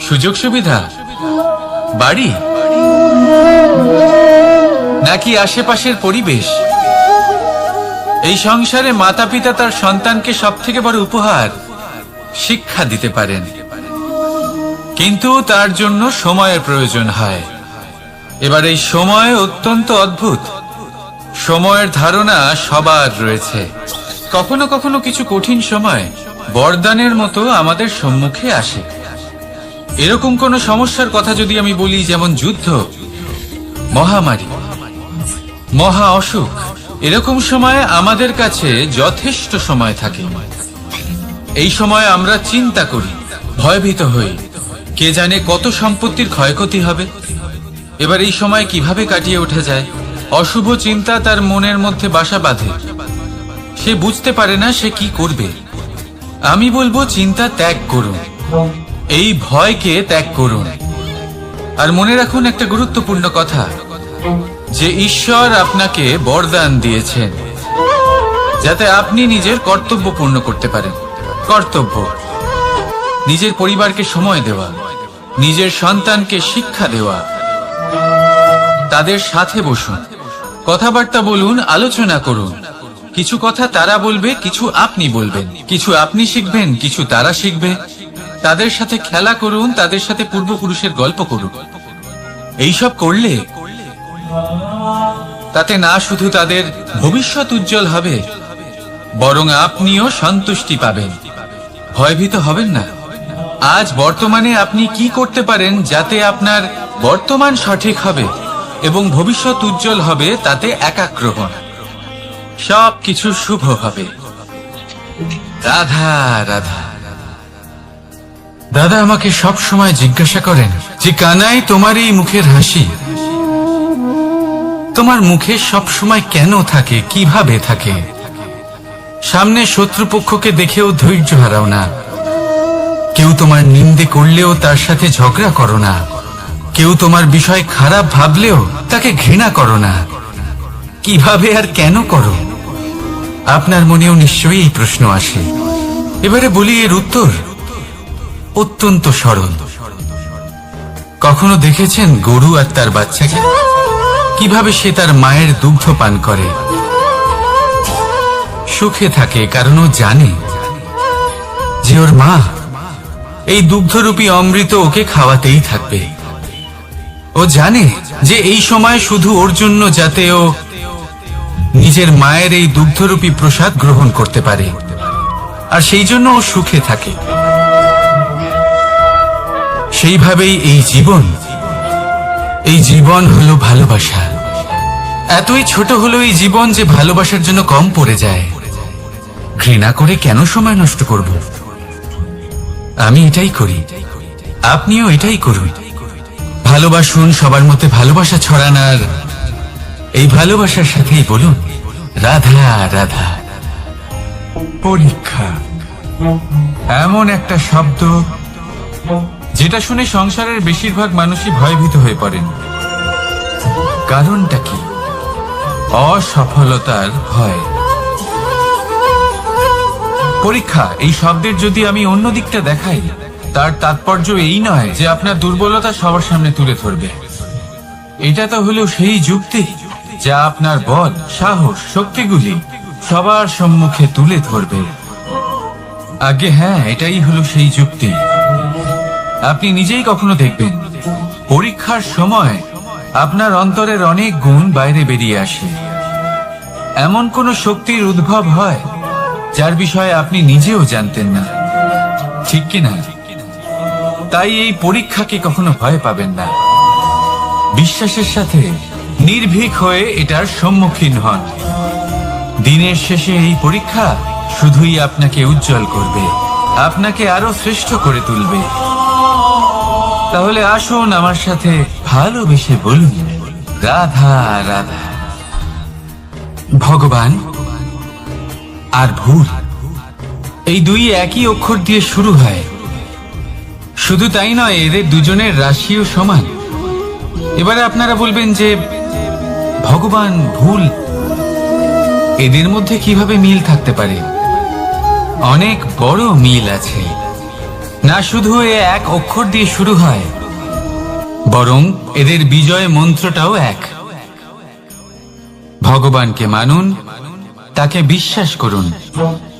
সুযোগ সুবিধা, বাড়ি, নাকি আশেপাশের পরিবেশ? এই সংসারে মাতা পিতা তার সন্তানকে সব থেকে বড় উপহার শিক্ষা দিতে পারেন, কিন্তু তার জন্য সময়ের প্রয়োজন হয়। এবার এই সময় অত্যন্ত অদ্ভুত। সময়ের ধারণা সবার রয়েছে। কখনো কখনো কিছু কঠিন সময় বরদানের মতো আমাদের সম্মুখে আসে। এরকম কোন সমস্যার কথা যদি আমি বলি, যেমন যুদ্ধ, মহামারী, মহা অসুখ, এরকম সময় আমাদের কাছে যথেষ্ট সময় থাকে। এই সময় আমরা চিন্তা করি, ভয়ভীত হই, কে জানে কত সম্পত্তির ক্ষয়ক্ষতি হবে। এবার এই সময় কিভাবে কাটিয়ে ওঠা যায়? অশুভ চিন্তা তার মনের মধ্যে বাসা বাঁধে। সে বুঝতে পারে না সে কি করবে। আমি বলবো, চিন্তা ত্যাগ করুন, এই ভয়কে ত্যাগ করুন। আর মনে রাখুন একটা গুরুত্বপূর্ণ কথা, যে ঈশ্বর আপনাকে বরদান দিয়েছেন যাতে আপনি নিজের কর্তব্য পূর্ণ করতে পারেন। কর্তব্য, নিজের পরিবারকে সময় দেওয়া, নিজের সন্তানকে শিক্ষা দেওয়া। তাদের সাথে বসুন, কথাবার্তা বলুন, আলোচনা করুন। কিছু কথা তারা বলবে, কিছু আপনি বলবেন। কিছু আপনি শিখবেন, কিছু তারা শিখবে। তাদের সাথে খেলা করুন, তাদের সাথে পূর্বপুরুষের গল্প করুন। এইসব করলে তাতে না শুধু তাদের ভবিষ্যৎ উজ্জ্বল হবে, বরং আপনিও সন্তুষ্টি পাবেন। ভয়ভীত হবেন না। আজ বর্তমানে আপনি কি করতে পারেন যাতে আপনার বর্তমান সঠিক হবে এবং ভবিষ্যৎ উজ্জ্বল হবে, তাতে একাগ্র হন। সবকিছু শুভ হবে। রাধা রাধা। দাদা আমাকে সব সময় জিজ্ঞাসা করেন যে কানাই, তোমার এই মুখের হাসি, তোমার মুখে সব সময় কেন থাকে, কিভাবে থাকে? সামনে শত্রুপক্ষকে দেখেও ধৈর্য হারাও না। কেউ তোমার নিন্দে করলেও তার সাথে ঝগড়া করো না। কেউ তোমার বিষয় খারাপ ভাবলেও তাকে ঘৃণা করো না। কিভাবে আর কেন করো? আপনার মনেও নিশ্চয়ই এই প্রশ্ন আসে। এবারে বলি, এর উত্তর অত্যন্ত সরল। কখনো দেখেছেন গরু আর তার বাচ্চাকে কিভাবে সে তার মায়ের দুগ্ধ পান করে? সুখে থাকে, কারণ ও জানে যে ওর মা এই দুগ্ধরূপী অমৃত ওকে খাওয়াতেই থাকবে। ও জানে যে এই সময় শুধু ওর জন্য, যাতে ও নিজের মায়ের এই দুগ্ধরূপী প্রসাদ গ্রহণ করতে পারে, আর সেই জন্য ও সুখে থাকে। সেইভাবেই এই জীবন হলো ভালোবাসা। এতই ছোট হলো এই জীবন যে ভালোবাসার জন্য কম পড়ে যায়। ঘৃণা করে কেন সময় নষ্ট করব? আমি এটাই করি, আপনিও এটাই করুন। ভালোবাসুন, সবার মধ্যে ভালোবাসা ছড়ানার এই ভালোবাসার সাথেই বলুন রাধা রাধা। পরীক্ষা এমন একটা শব্দ যেটা শুনে সংসারের বেশিরভাগ মানুষই ভয়ভীত হয়ে পড়েন। কারণটা কি? অসফলতার ভয়। পরীক্ষা এই শব্দের যদি আমি অন্য দিকটা দেখাই, তার তাৎপর্য এই নয় যে আপনার দুর্বলতা সবার সামনে তুলে ধরবে। এটা তো হলো সেই যুক্তি যা আপনার বল, সাহস, শক্তিগুলি সবার সম্মুখে তুলে ধরবে। আগে হ্যাঁ, এটাই হলো সেই যুক্তি। আপনি নিজেই কখনো দেখবেন পরীক্ষার সময় আপনার অন্তরের অনেক গুণ বাইরে বেরিয়ে আসে। এমন কোন শক্তির উদ্ভব হয় যার বিষয়ে আপনি নিজেও জানতেন না, ঠিক কিনা? তাই এই পরীক্ষাকে কখনো ভয় পাবেন না। বিশ্বাসের সাথে নির্ভীক হয়ে এটার সম্মুখীন হন। দিনের শেষে এই পরীক্ষা শুধুই আপনাকে উজ্জ্বল করবে, আপনাকে আরো শ্রেষ্ঠ করে তুলবে। তাহলে আসুন আমার সাথে ভালোবেসে বলুন রাধা রাধা। ভগবান আর ভুল, এই দুই একই অক্ষর দিয়ে শুরু হয়। শুধু তাই নয়, এদের দুজনের রাশিও সমান। এবারে আপনারা বলবেন যে ভগবান, ভুল, এদের মধ্যে কিভাবে মিল থাকতে পারে? অনেক বড় মিল আছে। না শুধু এ এক অক্ষর দিয়ে শুরু হয়, বরং এদের বিজয় মন্ত্রটাও এক। ভগবানকে মানুন, তাকে বিশ্বাস করুন,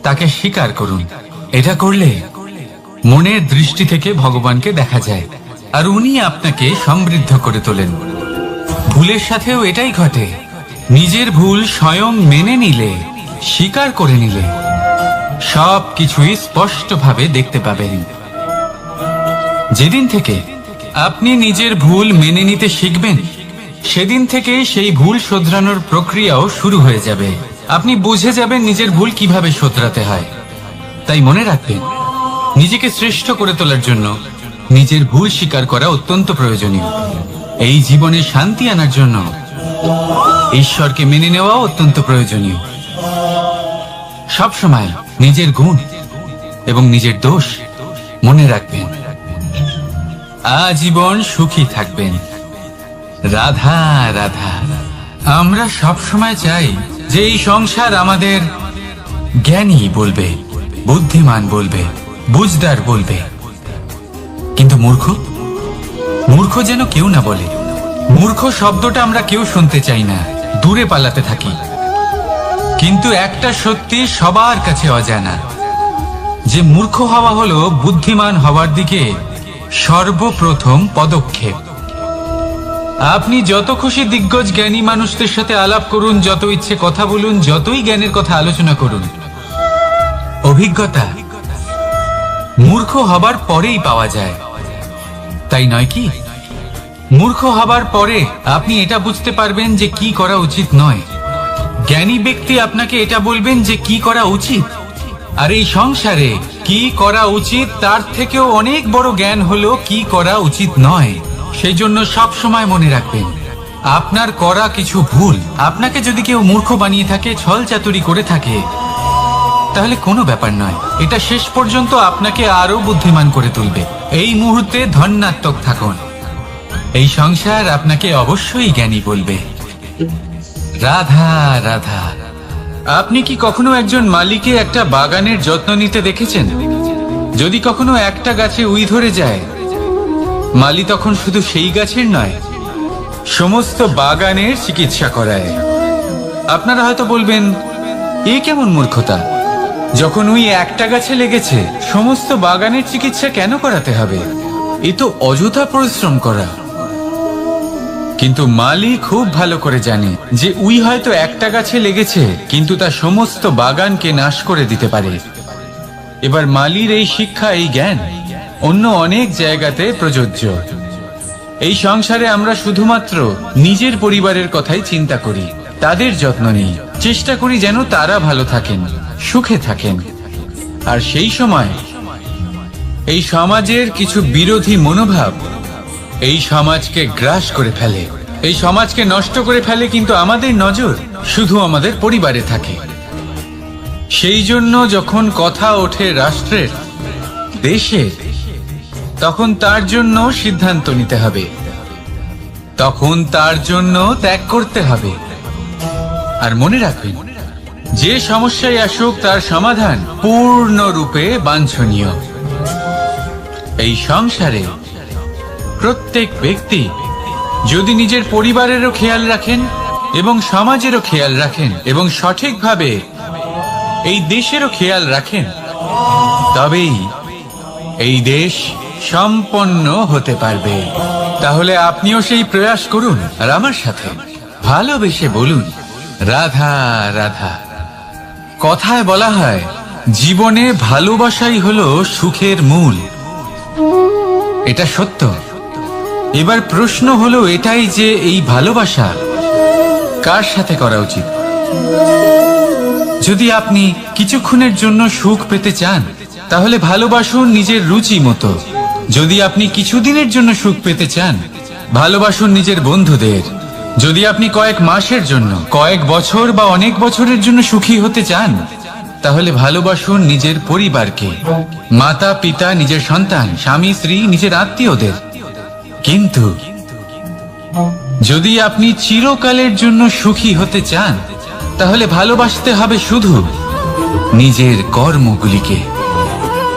তাকে স্বীকার করুন। এটা করলে মনের দৃষ্টি থেকে ভগবানকে দেখা যায়, আর উনি আপনাকে সমৃদ্ধ করে তোলেন। ভুলের সাথেও এটাই ঘটে। নিজের ভুল স্বয়ং মেনে নিলে, স্বীকার করে নিলে সব কিছুই স্পষ্টভাবে দেখতে পাবেন। যেদিন থেকে আপনি নিজের ভুল মেনে নিতে শিখবেন, সেদিন থেকে সেই ভুল শোধরানোর প্রক্রিয়াও শুরু হয়ে যাবে। আপনি বুঝে যাবেন নিজের ভুল কিভাবে শোধরাতে হয়। তাই মনে রাখবেন, নিজেকে শ্রেষ্ঠ করে তোলার জন্য নিজের ভুল স্বীকার করা অত্যন্ত প্রয়োজনীয়। এই জীবনে শান্তি আনার জন্য ঈশ্বরকে মেনে নেওয়া অত্যন্ত প্রয়োজনীয়। সবসময় নিজের গুণ এবং নিজের দোষ মনে রাখবেন। আজীবন সুখী থাকবেন। রাধা রাধা। আমরা সব সময় চাই যে এই সংসার আমাদের জ্ঞানী বলবে, বুদ্ধিমান বলবে, বুঝদার বলবে, কিন্তু মূর্খ যেন কেউ না বলে। মূর্খ শব্দটা আমরা কেউ শুনতে চাই না। দূরে পালাতে থাকি। কিন্তু একটা সত্যি সবার কাছে অজানা, যে মূর্খ হওয়া হলো বুদ্ধিমান হওয়ার দিকে সর্বপ্রথম পদক্ষেপ। আপনি যত খুশি দিগ্গজ জ্ঞানী মানুষদের সাথে আলাপ করুন, যত ইচ্ছে কথা বলুন, যতই জ্ঞানের কথা আলোচনা করুন, অভিজ্ঞতা মূর্খ হবার পরেই পাওয়া যায়, তাই নয় কি? মূর্খ হবার পরে আপনি এটা বুঝতে পারবেন যে কি করা উচিত নয়। জ্ঞানী ব্যক্তি আপনাকে এটা বলবেন যে কি করা উচিত। আর এই সংসারে কি করা উচিত তার থেকেও অনেক বড় জ্ঞান হলো কি করা উচিত নয়। সেই জন্য সব সময় মনে রাখবেন, আপনার করা কিছু ভুল আপনাকে যদি কেউ মূর্খ বানিয়ে থাকে, ছল চাতুরি করে থাকে, তাহলে কোনো ব্যাপার নয়, এটা শেষ পর্যন্ত আপনাকে আরো বুদ্ধিমান করে তুলবে। এই মুহূর্তে ধন্যাত্মক থাকুন, এই সংসার আপনাকে অবশ্যই জ্ঞানী বলবে। রাধা রাধা। আপনি কি কখনো একজন মালিকে একটা বাগানের যত্ন নিতে দেখেছেন? যদি কখনো একটা গাছে উই ধরে যায়, মালি তখন শুধু সেই গাছের নয়, সমস্ত বাগানের চিকিৎসা করায়। আপনারা হয়তো বলবেন, এ কেমন মূর্খতা, যখন উই একটা গাছে লেগেছে সমস্ত বাগানের চিকিৎসা কেন করাতে হবে? এ তো অযথা পরিশ্রম করা। কিন্তু মালি খুব ভালো করে জানে যে উই হয়তো একটা গাছে লেগেছে, কিন্তু তা সমস্ত বাগানকে নাশ করে দিতে পারে। এবার মালির এই শিক্ষা, এই জ্ঞান অন্য অনেক জায়গাতে প্রযোজ্য। এই সংসারে আমরা শুধুমাত্র নিজের পরিবারের কথাই চিন্তা করি, তাদের যত্ন নিই, চেষ্টা করি যেন তারা ভালো থাকেন, সুখে থাকেন। আর সেই সময় এই সমাজের কিছু বিরোধী মনোভাব এই সমাজকে গ্রাস করে ফেলে, এই সমাজকে নষ্ট করে ফেলে, কিন্তু আমাদের নজর শুধু আমাদের পরিবারে থাকে। সেই জন্য যখন কথা ওঠে রাষ্ট্রের, দেশের, তখন তার জন্য সিদ্ধান্ত নিতে হবে, তখন তার জন্য ত্যাগ করতে হবে। আর মনে রাখবেন, যে সমস্যায় আসুক তার সমাধান পূর্ণরূপে বাঞ্ছনীয়। এই সংসারে প্রত্যেক ব্যক্তি যদি নিজের পরিবারেরও খেয়াল রাখেন এবং সমাজেরও খেয়াল রাখেন এবং সঠিকভাবে এই দেশেরও খেয়াল রাখেন, তবেই এই দেশ সম্পন্ন হতে পারবে। তাহলে আপনিও সেই প্রয়াস করুন আর আমার সাথে ভালোবেসে বলুন, রাধা রাধা। কথায় বলা হয়, জীবনে ভালোবাসাই হলো সুখের মূল। এটা সত্য। এবার প্রশ্ন হলো এটাই যে এই ভালোবাসা কার সাথে করা উচিত। যদি আপনি কিছুক্ষণের জন্য সুখ পেতে চান, তাহলে ভালোবাসুন নিজের রুচি মতো। যদি আপনি কিছুদিনের জন্য সুখ পেতে চান, ভালোবাসুন নিজের বন্ধুদের। যদি আপনি কয়েক মাসের জন্য, কয়েক বছর বা অনেক বছরের জন্য সুখী হতে চান, তাহলে ভালোবাসুন নিজের পরিবারকে, মাতা পিতা, নিজের সন্তান, স্বামী স্ত্রী, নিজের আত্মীয়দের। কিন্তু যদি আপনি চিরকালের জন্য সুখী হতে চান, তাহলে ভালোবাসতে হবে শুধু নিজের কর্মগুলিকে।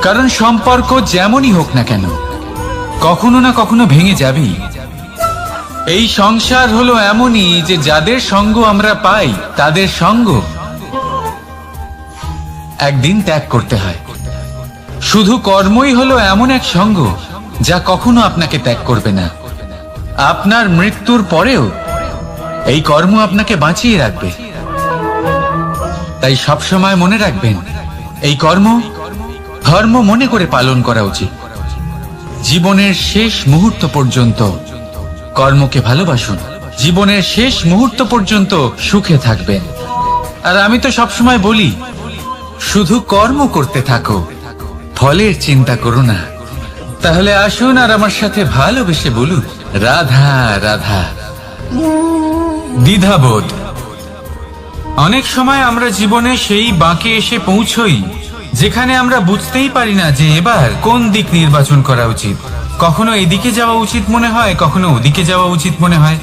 কারণ সম্পর্ক যেমনই হোক না কেন, কখনো না কখনো ভেঙে যাবেই। এই সংসার হলো এমনই যে যাদের সঙ্গ আমরা পাই, তাদের সঙ্গ একদিন ত্যাগ করতে হয়। শুধু কর্মই হলো এমন এক সঙ্গ যা কখনো আপনাকে ত্যাগ করবে না। আপনার মৃত্যুর পরেও এই কর্ম আপনাকে বাঁচিয়ে রাখবে। তাই সবসময় মনে রাখবেন, এই কর্ম ধর্ম মনে করে পালন করা উচিত। জীবনের শেষ মুহূর্ত পর্যন্ত কর্মকে ভালোবাসুন, জীবনের শেষ মুহূর্ত পর্যন্ত সুখে থাকবেন। আর আমি তো সবসময় বলি, শুধু কর্ম করতে থাকো, ফলের চিন্তা করো না। তাহলে আসুন আর আমার সাথে ভালোবেসে বলুন, রাধা রাধা। দ্বিধাবোধ। অনেক সময় আমরা জীবনে সেই বাঁকে এসে পৌঁছই যেখানে আমরা বুঝতেই পারি না যে এবার কোন দিক নির্বাচন করা উচিত। কখনো এদিকে যাওয়া উচিত মনে হয়, কখনো ওদিকে যাওয়া উচিত মনে হয়,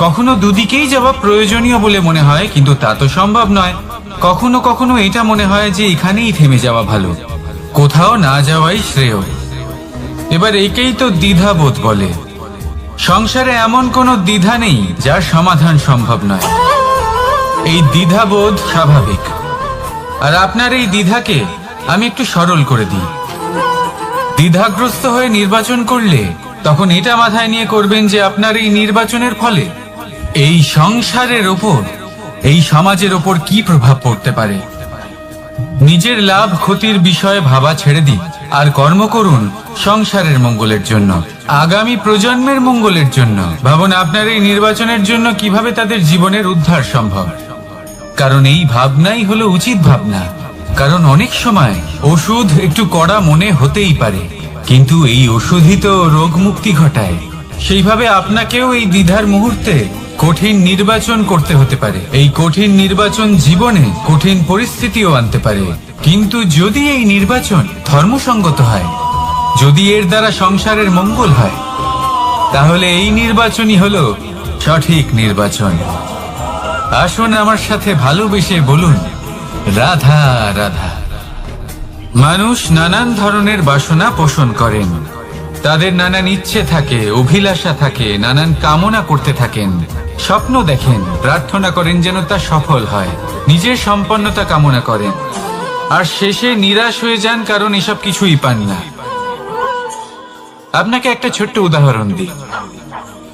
কখনো দুদিকেই যাওয়া প্রয়োজনীয় বলে মনে হয়, কিন্তু তা তো সম্ভব নয়। কখনো কখনো এটা মনে হয় যে এখানেই থেমে যাওয়া ভালো, কোথাও না যাওয়াই শ্রেয়। এবার একেই তো দ্বিধাবোধ বলে। সংসারে এমন কোনো দ্বিধা নেই যার সমাধান সম্ভব নয়। এই দ্বিধাবোধ স্বাভাবিক, আর আপনার এই দ্বিধাকে আমি একটু সরল করে দিই। দ্বিধাগ্রস্ত হয়ে নির্বাচন করলে তখন এটা মাথায় নিয়ে করবেন যে আপনার এই নির্বাচনের ফলে এই সংসারের ওপর, এই সমাজের ওপর কি প্রভাব পড়তে পারে। নিজের লাভ ক্ষতির বিষয়ে ভাবা ছেড়ে দিন আর কর্ম করুন সংসারের মঙ্গলের জন্য, আগামী প্রজন্মের মঙ্গলের জন্য। ভাবুন আপনার এই নির্বাচনের জন্য কিভাবে তাদের জীবনের উদ্ধার সম্ভব। কারণ এই ভাবনাই হলো উচিত ভাবনা। কারণ অনেক সময় ওষুধ একটু কড়া মনে হতেই পারে, কিন্তু এই ওষুধই তো রোগ মুক্তি ঘটায়। সেইভাবে আপনাকেও এই দ্বিধার মুহূর্তে কঠিন নির্বাচন করতে হতে পারে। এই কঠিন নির্বাচন জীবনে কঠিন পরিস্থিতিও আনতে পারে, কিন্তু যদি এই নির্বাচন ধর্মসঙ্গত হয়, যদি এর দ্বারা সংসারের মঙ্গল হয়, তাহলে এই নির্বাচনই হলো সঠিক নির্বাচন। আসুন আমার সাথে ভালোবেসে বলুন, রাধা রাধা। মানুষ নানান ধরনের বাসনা পোষণ করেন, তাদের নানান ইচ্ছে থাকে, অভিলাষা থাকে, নানান কামনা করতে থাকেন, স্বপ্ন দেখেন, প্রার্থনা করেন যেন তা সফল হয়, নিজের সম্পন্নতা কামনা করেন, আর শেষে নিরাশ হয়ে যান কারণ এসব কিছুই পান না। আপনাকে একটা ছোট্ট উদাহরণ দিই।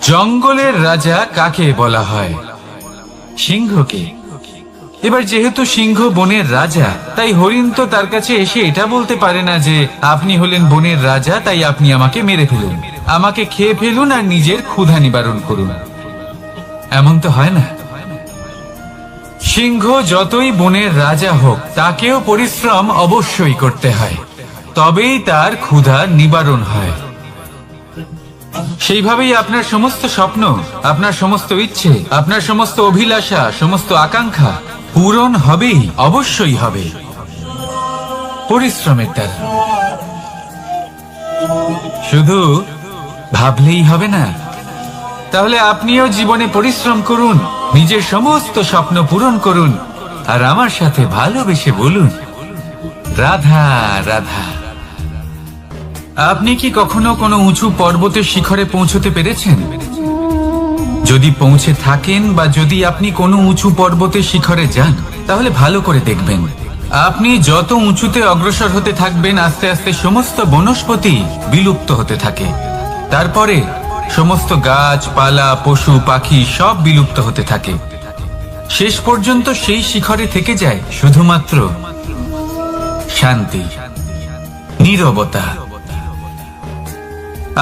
জঙ্গলের রাজা কাকে বলা হয়? সিংহকে। এবার যেহেতু সিংহ বনের রাজা, তাই হরিণ তো তার কাছে এসে এটা বলতে পারে না যে আপনি হলেন বনের রাজা, তাই আপনি আমাকে মেরে ফেলুন, আমাকে খেয়ে ফেলুন আর নিজের ক্ষুধা নিবারণ করুন। এমন তো হয় না। সিংহ যতই বনের রাজা হোক, তাকেও পরিশ্রম অবশ্যই করতে হয়, তবেই তার ক্ষুধা নিবারণ হয়। সেইভাবেই আপনার সমস্ত স্বপ্ন, আপনার সমস্ত ইচ্ছে, আপনার সমস্ত অভিলাষা, সমস্ত আকাঙ্ক্ষা পূরণ হবেই, অবশ্যই হবে, পরিশ্রমের দ্বারা। শুধু ভাবলেই হবে না। তাহলে আপনিও জীবনে পরিশ্রম করুন, নিজের সমস্ত স্বপ্ন পূরণ করুন, আর আমার সাথে ভালোবেসে বলুন, রাধা রাধা। আপনি কি কখনো কোনো উঁচু পর্বতের শিখরে পৌঁছতে পেরেছেন? যদি পৌঁছে থাকেন, বা যদি আপনি কোনো উঁচু পর্বতের শিখরে যান, তাহলে ভালো করে দেখবেন, আপনি যত উঁচুতে অগ্রসর হতে থাকবেন, আস্তে আস্তে সমস্ত বনস্পতি বিলুপ্ত হতে থাকে। তারপরে সমস্ত গাছপালা, পশু পাখি সব বিলুপ্ত হতে থাকে। শেষ পর্যন্ত সেই শিখরে থেকে যায় শুধুমাত্র শান্তি, নীরবতা।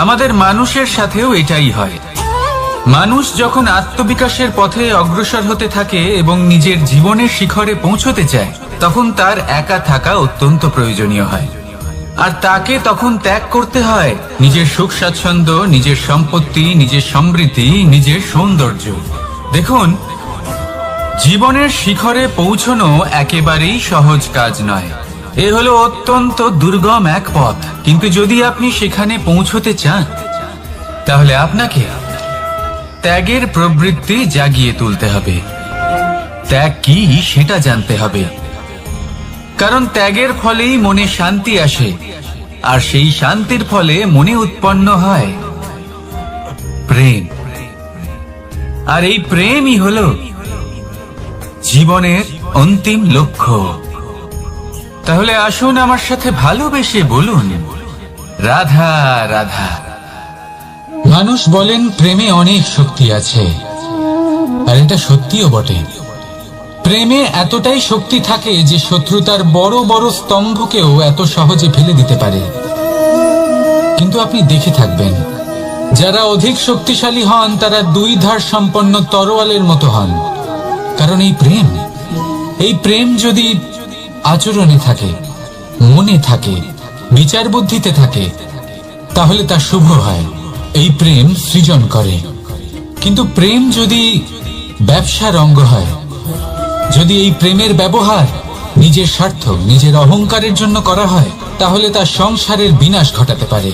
আমাদের মানুষের সাথেও এটাই হয়। মানুষ যখন আত্মবিকাশের পথে অগ্রসর হতে থাকে এবং নিজের জীবনের শিখরে পৌঁছতে চায়, তখন তার একা থাকা অত্যন্ত প্রয়োজনীয় হয়। আর তাকে তখন ত্যাগ করতে হয় নিজের সুখ স্বাচ্ছন্দ্য, নিজের সম্পত্তি, নিজের সমৃদ্ধি, নিজের সৌন্দর্য। দেখুন, জীবনের শিখরে পৌঁছনো একেবারেই সহজ কাজ নয়। এ হলো অত্যন্ত দুর্গম এক পথ। কিন্তু যদি আপনি সেখানে পৌঁছতে চান, তাহলে আপনাকে ত্যাগের প্রবৃত্তি জাগিয়ে তুলতে হবে। ত্যাগ কি সেটা জানতে হবে, কারণ ত্যাগের ফলেই মনে শান্তি আসে, আর সেই শান্তির ফলে মনে উৎপন্ন হয় প্রেম। আর এই প্রেমই হলো জীবনের অন্তিম লক্ষ্য। তাহলে আসুন আমার সাথে ভালোবেসে বলুন, রাধা রাধা। মানুষ বলেন প্রেমে অনেক শক্তি আছে, আর এটা সত্যিও বটে। প্রেমে এতটাই শক্তি থাকে যে শত্রুতার বড় বড় স্তম্ভকেও এত সহজে ফেলে দিতে পারে। কিন্তু আপনি দেখে থাকবেন, যারা অধিক শক্তিশালী হন তারা দুই ধার সম্পন্ন তরোয়ালের মতো হন। কারণ এই প্রেম যদি আচরণে থাকে, মনে থাকে, বিচার বুদ্ধিতে থাকে, তাহলে তা শুভ হয়। এই প্রেম সৃজন করে। কিন্তু প্রেম যদি ব্যবসার অঙ্গ হয়, যদি এই প্রেমের ব্যবহার নিজের স্বার্থ, নিজের অহংকারের জন্য করা হয়, তাহলে তা সংসারের বিনাশ ঘটাতে পারে।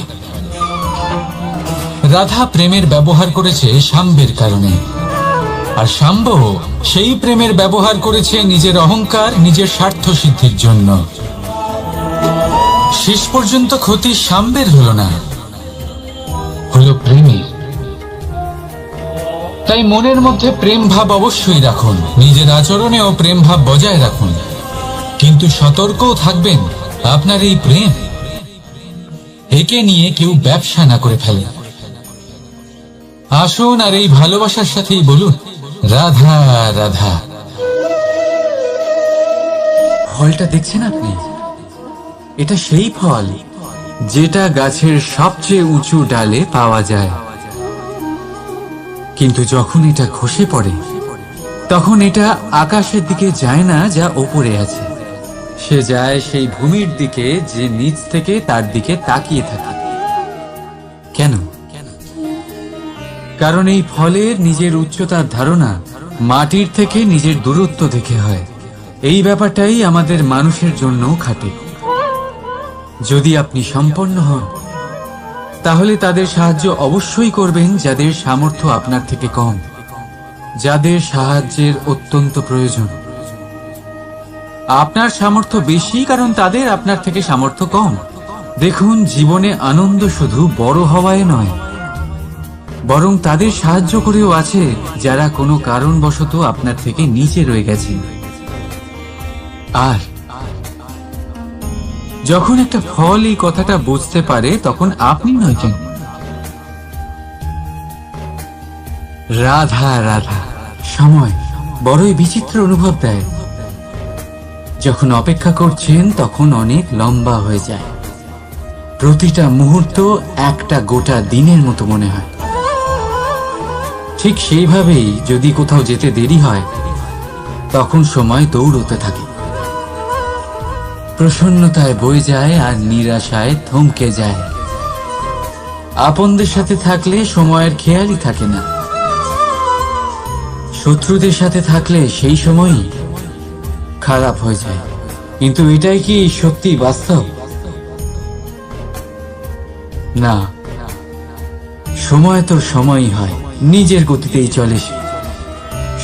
রাধা প্রেমের ব্যবহার করেছে শাম্বের কারণে, আর শাম্ব সেই প্রেমের ব্যবহার করেছে নিজের অহংকার, নিজের স্বার্থ সিদ্ধির জন্য। শেষ পর্যন্ত ক্ষতি শাম্বের হলো না, হলো প্রেমের। তাই মনের মধ্যে প্রেম ভাব অবশ্যই রাখুন, নিজের আচরণেও প্রেম ভাব বজায় রাখুন, কিন্তু সতর্কও থাকবেন আপনার এই প্রেম একে নিয়ে কেউ ব্যবসা না করে ফেলে। আসুন আর এই ভালোবাসার সাথেই বলুন রাধা রাধা। ফলটা দেখছেন আপনি? এটা সেই ফল যেটা গাছের সবচেয়ে উঁচু ডালে পাওয়া যায়, কিন্তু যখন এটা খসে পড়ে তখন এটা আকাশের দিকে যায় না যা ওপরে আছে, সে যায় সেই ভূমির দিকে যে নিচ থেকে তার দিকে তাকিয়ে থাকে। কেন? কারণ এই ফলের নিজের উচ্চতার ধারণা মাটির থেকে নিজের দূরত্ব দেখে হয়। এই ব্যাপারটাই আমাদের মানুষের জন্যও খাটে। যদি আপনি সম্পন্ন হন তাহলে তাদের সাহায্য অবশ্যই করবেন যাদের সামর্থ্য আপনার থেকে কম, যাদের সাহায্যের অত্যন্ত প্রয়োজন। আপনার সামর্থ্য বেশি কারণ তাদের আপনার থেকে সামর্থ্য কম। দেখুন, জীবনে আনন্দ শুধু বড় হওয়ায় নয়, বরং তাদের সাহায্য করেও আছে যারা কোনো কারণবশত আপনার থেকে নিচে রয়ে গেছেন। আর যখন একটা ফল এই কথাটা বুঝতে পারে তখন আপনি নয় কেন, রাধা রাধা। সময় বড়ই বিচিত্র অনুভব দেয়। যখন অপেক্ষা করছেন তখন অনেক লম্বা হয়ে যায়। প্রতিটা মুহূর্ত একটা গোটা দিনের মতো মনে হয়। ঠিক সেইভাবেই যদি কোথাও যেতে দেরি হয় তখন সময় দৌড়তে থাকে, প্রসন্নতায় বয়ে যায় আর নিরাশায় থমকে যায়। আপনদের সাথে থাকলে সময়ের খেয়ালই থাকে না, শত্রুদের সাথে থাকলে সেই সময়ই খারাপ হয়ে যায়। কিন্তু এটাই কি সত্যি বাস্তব? না, সময় তো সময়ই হয়, নিজের গতিতেই চলে সে।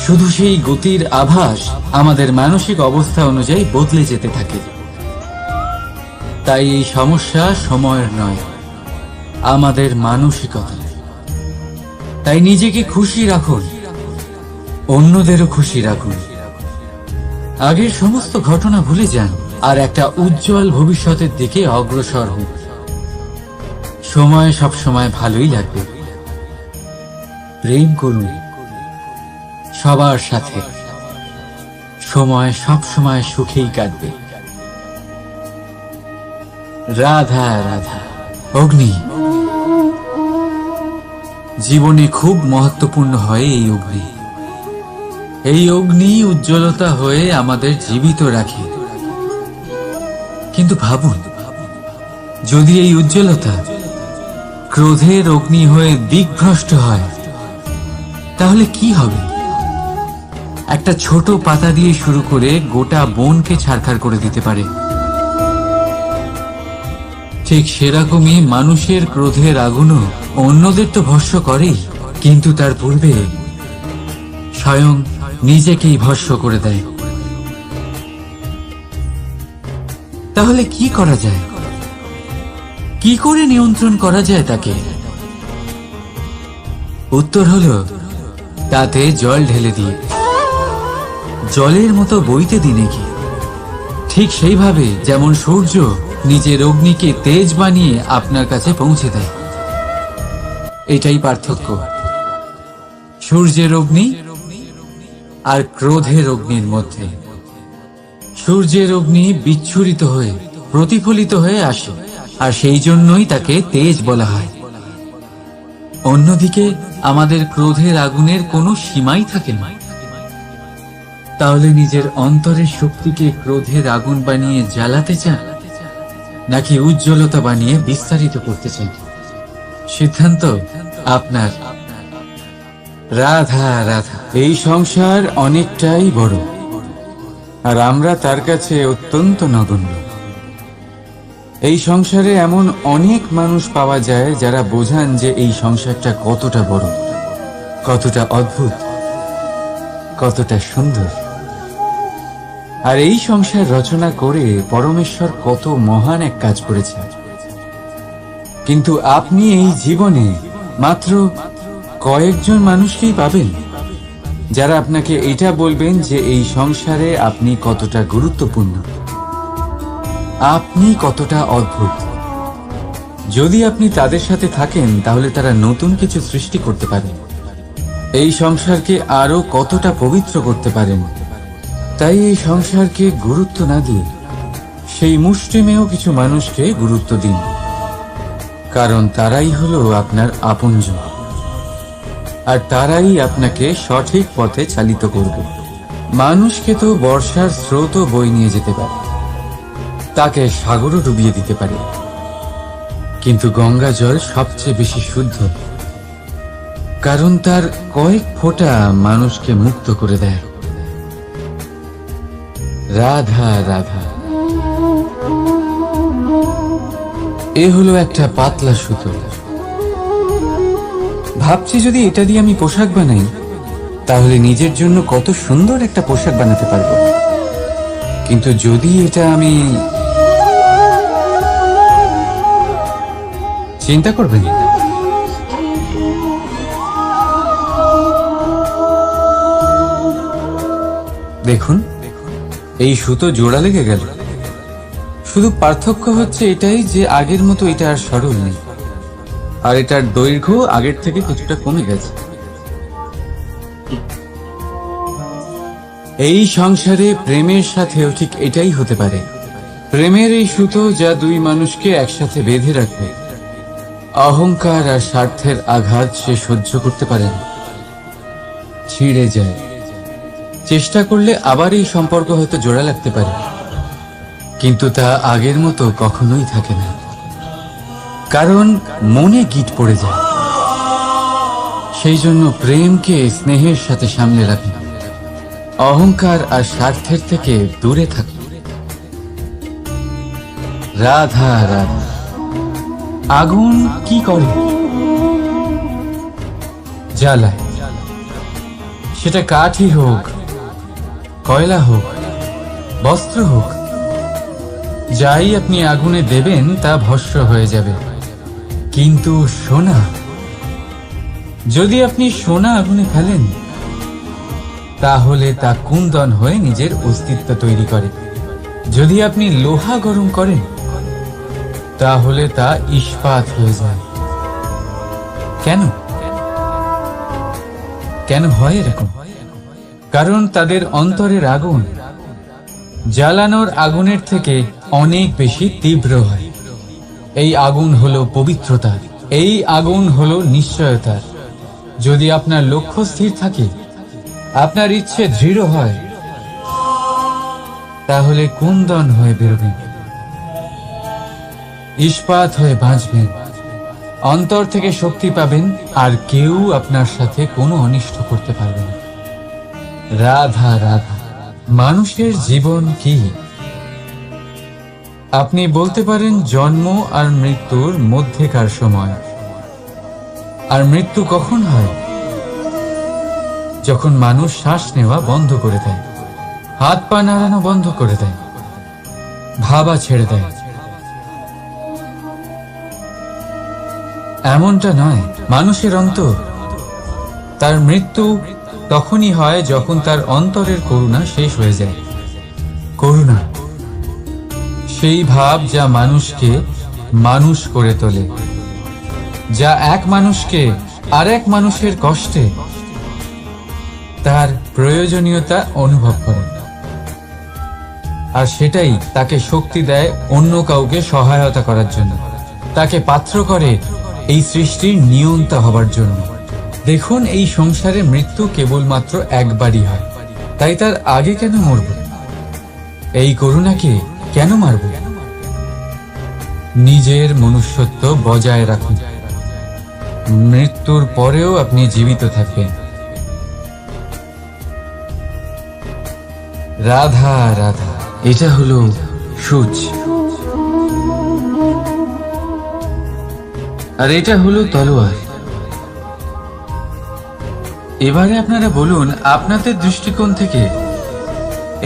শুধু সেই গতির আভাস আমাদের মানসিক অবস্থা অনুযায়ী বদলে যেতে থাকে। তাই এই সমস্যা সময়ের নয়, আমাদের মানসিকতা। তাই নিজেকে খুশি রাখুন, অন্যদেরও খুশি রাখুন। আগের সমস্ত ঘটনা ভুলে যান আর একটা উজ্জ্বল ভবিষ্যতের দিকে অগ্রসর হন। সময় সব সময় ভালোই লাগবে। প্রেম করুন সবার সাথে, সময় সব সময় সুখেই কাটবে। রাধা রাধা। অগ্নি জীবনে খুব মহত্বপূর্ণ হয়। এই অগ্নি উজ্জ্বলতা হয়ে আমাদের জীবিত রাখে। কিন্তু ভাবুন, যদি এই উজ্জ্বলতা ক্রোধের অগ্নি হয়ে দিকভ্রষ্ট হয় তাহলে কি হবে? একটা ছোট পাতা দিয়ে শুরু করে গোটা বনকে ছারখার করে দিতে পারে। ঠিক সেরকমই মানুষের ক্রোধের আগুনও অন্যদের তো ভস্ম করেই, কিন্তু তার পূর্বে স্বয়ং নিজেকেই ভস্ম করে দেয়। তাহলে কি করা যায়? কি করে নিয়ন্ত্রণ করা যায় তাকে? উত্তর হলো তাতে জল ঢেলে দিয়ে, জলের মতো বইতে দিনে কি। ঠিক সেইভাবে যেমন সূর্য নিজের অগ্নিকে তেজ বানিয়ে আপনার কাছে পৌঁছে দেয়। এটাই পার্থক্য সূর্যের অগ্নি আর ক্রোধের অগ্নির মধ্যে। সূর্যের অগ্নি বিচ্ছুরিত হয়ে প্রতিফলিত হয়ে আসে, আর সেই জন্যই তাকে তেজ বলা হয়। অন্যদিকে আমাদের ক্রোধের আগুনের কোনো সীমাই থাকে না। তাহলে নিজের অন্তরের শক্তিকে ক্রোধের আগুন বানিয়ে জ্বালাতে চান, নাকি উজ্জ্বলতা বানিয়ে বিস্তারিত করতে চান? সিদ্ধান্ত আপনার। রাধা রাধা। এই সংসার অনেকটাই বড়, আর আমরা তার কাছে অত্যন্ত নগণ্য। এই সংসারে এমন অনেক মানুষ পাওয়া যায় যারা বোঝান যে এই সংসারটা কতটা বড়, কতটা অদ্ভুত, কতটা সুন্দর। আর এই সংসার রচনা করে পরমেশ্বর কত মহান এক কাজ করেছে। কিন্তু আপনি এই জীবনে মাত্র কয়েকজন মানুষকেই পাবেন যারা আপনাকে এটা বলবেন যে এই সংসারে আপনি কতটা গুরুত্বপূর্ণ, আপনি কতটা অদ্ভুত। যদি আপনি তাদের সাথে থাকেন তাহলে তারা নতুন কিছু সৃষ্টি করতে পারে, এই সংসারকে আরো কতটা পবিত্র করতে পারেন। তাই এই সংসারকে গুরুত্ব না দিয়ে সেই মুষ্টিমেয় কিছু মানুষকে গুরুত্ব দিন, কারণ তারাই হলো আপনার আপনজন, আর তারাই আপনাকে সঠিক পথে চালিত করবে। মানুষকে তো বর্ষার স্রোতও বই নিয়ে যেতে পারে, তাকে সাগরও ডুবিয়ে দিতে পারে, কিন্তু গঙ্গা জল সবচেয়ে বেশি শুদ্ধ, কারণ তার কয়েক ফোঁটা মানুষকে মুক্ত করে দেয়। রাধা রাধা। এ হলো একটা পাতলা সুতো। ভাবছি যদি এটা দিয়ে আমি পোশাক বানাই তাহলে নিজের জন্য কত সুন্দর একটা পোশাক বানাতে পারবো, কিন্তু যদি এটা আমি চিন্তা করবেন, দেখুন এই সুতো জোড়া লেগে গেল। শুধু পার্থক্য হচ্ছে এটাই যে আগের মতো এটা আর সরল নেই, আর এটার দৈর্ঘ্য আগের থেকে কিছুটা কমে গেছে। এই সংসারে প্রেমের সাথেও ঠিক এটাই হতে পারে। প্রেমের এই সুতো যা দুই মানুষকে একসাথে বেঁধে রাখবে। অহংকার আর স্বার্থের আঘাত সে সহ্য করতে পারে না, ছিঁড়ে যায়। চেষ্টা করলে আবার এই সম্পর্ক হয়তো জোড়া লাগতে পারে, কিন্তু তা আগের মতো কখনোই থাকে না, কারণ মনে গিট পড়ে যায়। সেই জন্য প্রেমকে স্নেহের সাথে সামলে রাখুন, অহংকার আর স্বার্থের থেকে দূরে থাকুন। রাধা রাধা। আগুন কি করে? জ্বালায়, সেটা কাঠই হোক, কয়লা হোক, বস্ত্র হোক, যাই আপনি আগুনে দেবেন তা ভস্ম হয়ে যাবে। কিন্তু সোনা, যদি আপনি সোনা আগুনে ফেলেন তাহলে তা কুন্দন হয়ে নিজের অস্তিত্ব তৈরি করে। যদি আপনি লোহা গরম করেন তাহলে তা ইস্পাত হয়ে যায়। কেন কেন হয় এরকম? কারণ তাদের অন্তরের আগুন জ্বালানোর আগুনের থেকে অনেক বেশি তীব্র হয়। এই আগুন হলো পবিত্রতার, এই আগুন হলো নিশ্চয়তার। যদি আপনার লক্ষ্য স্থির থাকে, আপনার ইচ্ছে দৃঢ় হয়, তাহলে কুন্দন হয়ে বেরোবেন, ইস্পাত হয়ে বাঁচবেন, অন্তর থেকে শক্তি পাবেন, আর কেউ আপনার সাথে কোনো অনিষ্ট করতে পারবে না। রাধা রাধা। মানুষের জীবন কি? আপনি বলতে পারেন জন্ম আর মৃত্যুর মধ্যেকার সময়। আর মৃত্যু কখন হয়? যখন মানুষ শ্বাস নেওয়া বন্ধ করে দেয়, হাত পা নাড়ানো বন্ধ করে দেয়, ভাবা ছেড়ে দেয়। এমনটা নয়, মানুষের অন্তর, তার মৃত্যু তখনই হয় যখন তার অন্তরের করুণা শেষ হয়ে যায়। করুণা সেই ভাব যা মানুষকে মানুষ করে তোলে, যা এক মানুষকে আরেক মানুষের কষ্টে তার প্রয়োজনীয়তা অনুভব করে, আর সেটাই তাকে শক্তি দেয় অন্য কাউকে সহায়তা করার জন্য, তাকে পাত্র করে এই সৃষ্টির নিয়ন্তা হবার জন্য। দেখুন, এই সংসারে মৃত্যু কেবলমাত্র একবারই হয়, তাই তার আগে কেন মরব? এই করুণাকে কেন মারব? নিজের মনুষ্যত্ব বজায় রাখুন, মৃত্যুর পরেও আপনি জীবিত থাকবেন। রাধা রাধা। এটা হলো সূচ, আর এটা হলো তলোয়ার। এবারে আপনারা বলুন, আপনাদের দৃষ্টিকোণ থেকে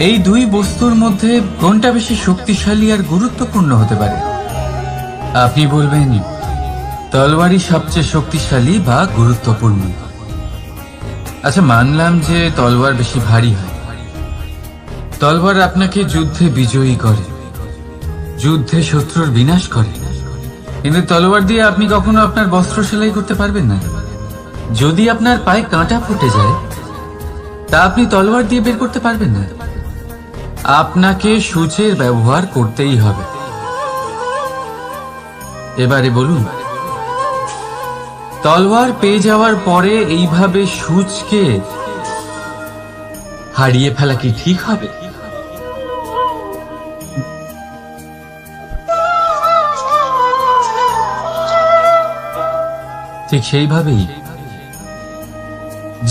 এই দুই বস্তুর মধ্যে কোনটা বেশি শক্তিশালী আর গুরুত্বপূর্ণ হতে পারে? আপনি বলবেন তলোয়ারই সবচেয়ে শক্তিশালী বা গুরুত্বপূর্ণ। আচ্ছা, মানলাম যে তলোয়ার বেশি ভারী হয়। তলোয়ার আপনাকে যুদ্ধে বিজয়ী করে, যুদ্ধে শত্রুর বিনাশ করে, কিন্তু তলোয়ার দিয়ে আপনি কখনো আপনার বস্ত্র সেলাই করতে পারবেন না। যদি আপনার পায়ে কাঁটা ফুটে যায়, তা আপনি তলোয়ার দিয়ে বের করতে পারবেন না। আপনাকে সূচের ব্যবহার করতেই হবে। এবারে বলুন, তলোয়ার পেয়ে যাওয়ার পরে এইভাবে সূচকে হারিয়ে ফেলা কি ঠিক হবে? ঠিক সেইভাবেই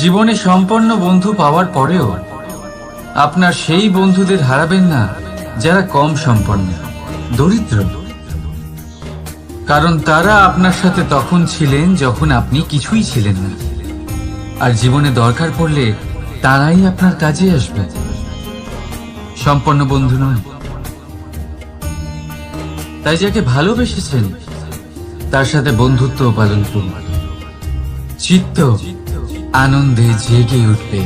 জীবনে সম্পন্ন বন্ধু পাওয়ার পরেও আপনার সেই বন্ধুদের হারাবেন না যারা কম সম্পন্ন, দরিদ্র। কারণ তারা আপনার সাথে তখন ছিলেন যখন আপনি কিছুই ছিলেন না, আর জীবনে দরকার পড়লে তারাই আপনার কাজে আসবে, সম্পন্ন বন্ধু নয়। তাই যাকে ভালোবেসেছেন তার সাথে বন্ধুত্ব পালন করুন। চিত্ত আনন্দে জেগে উঠবে।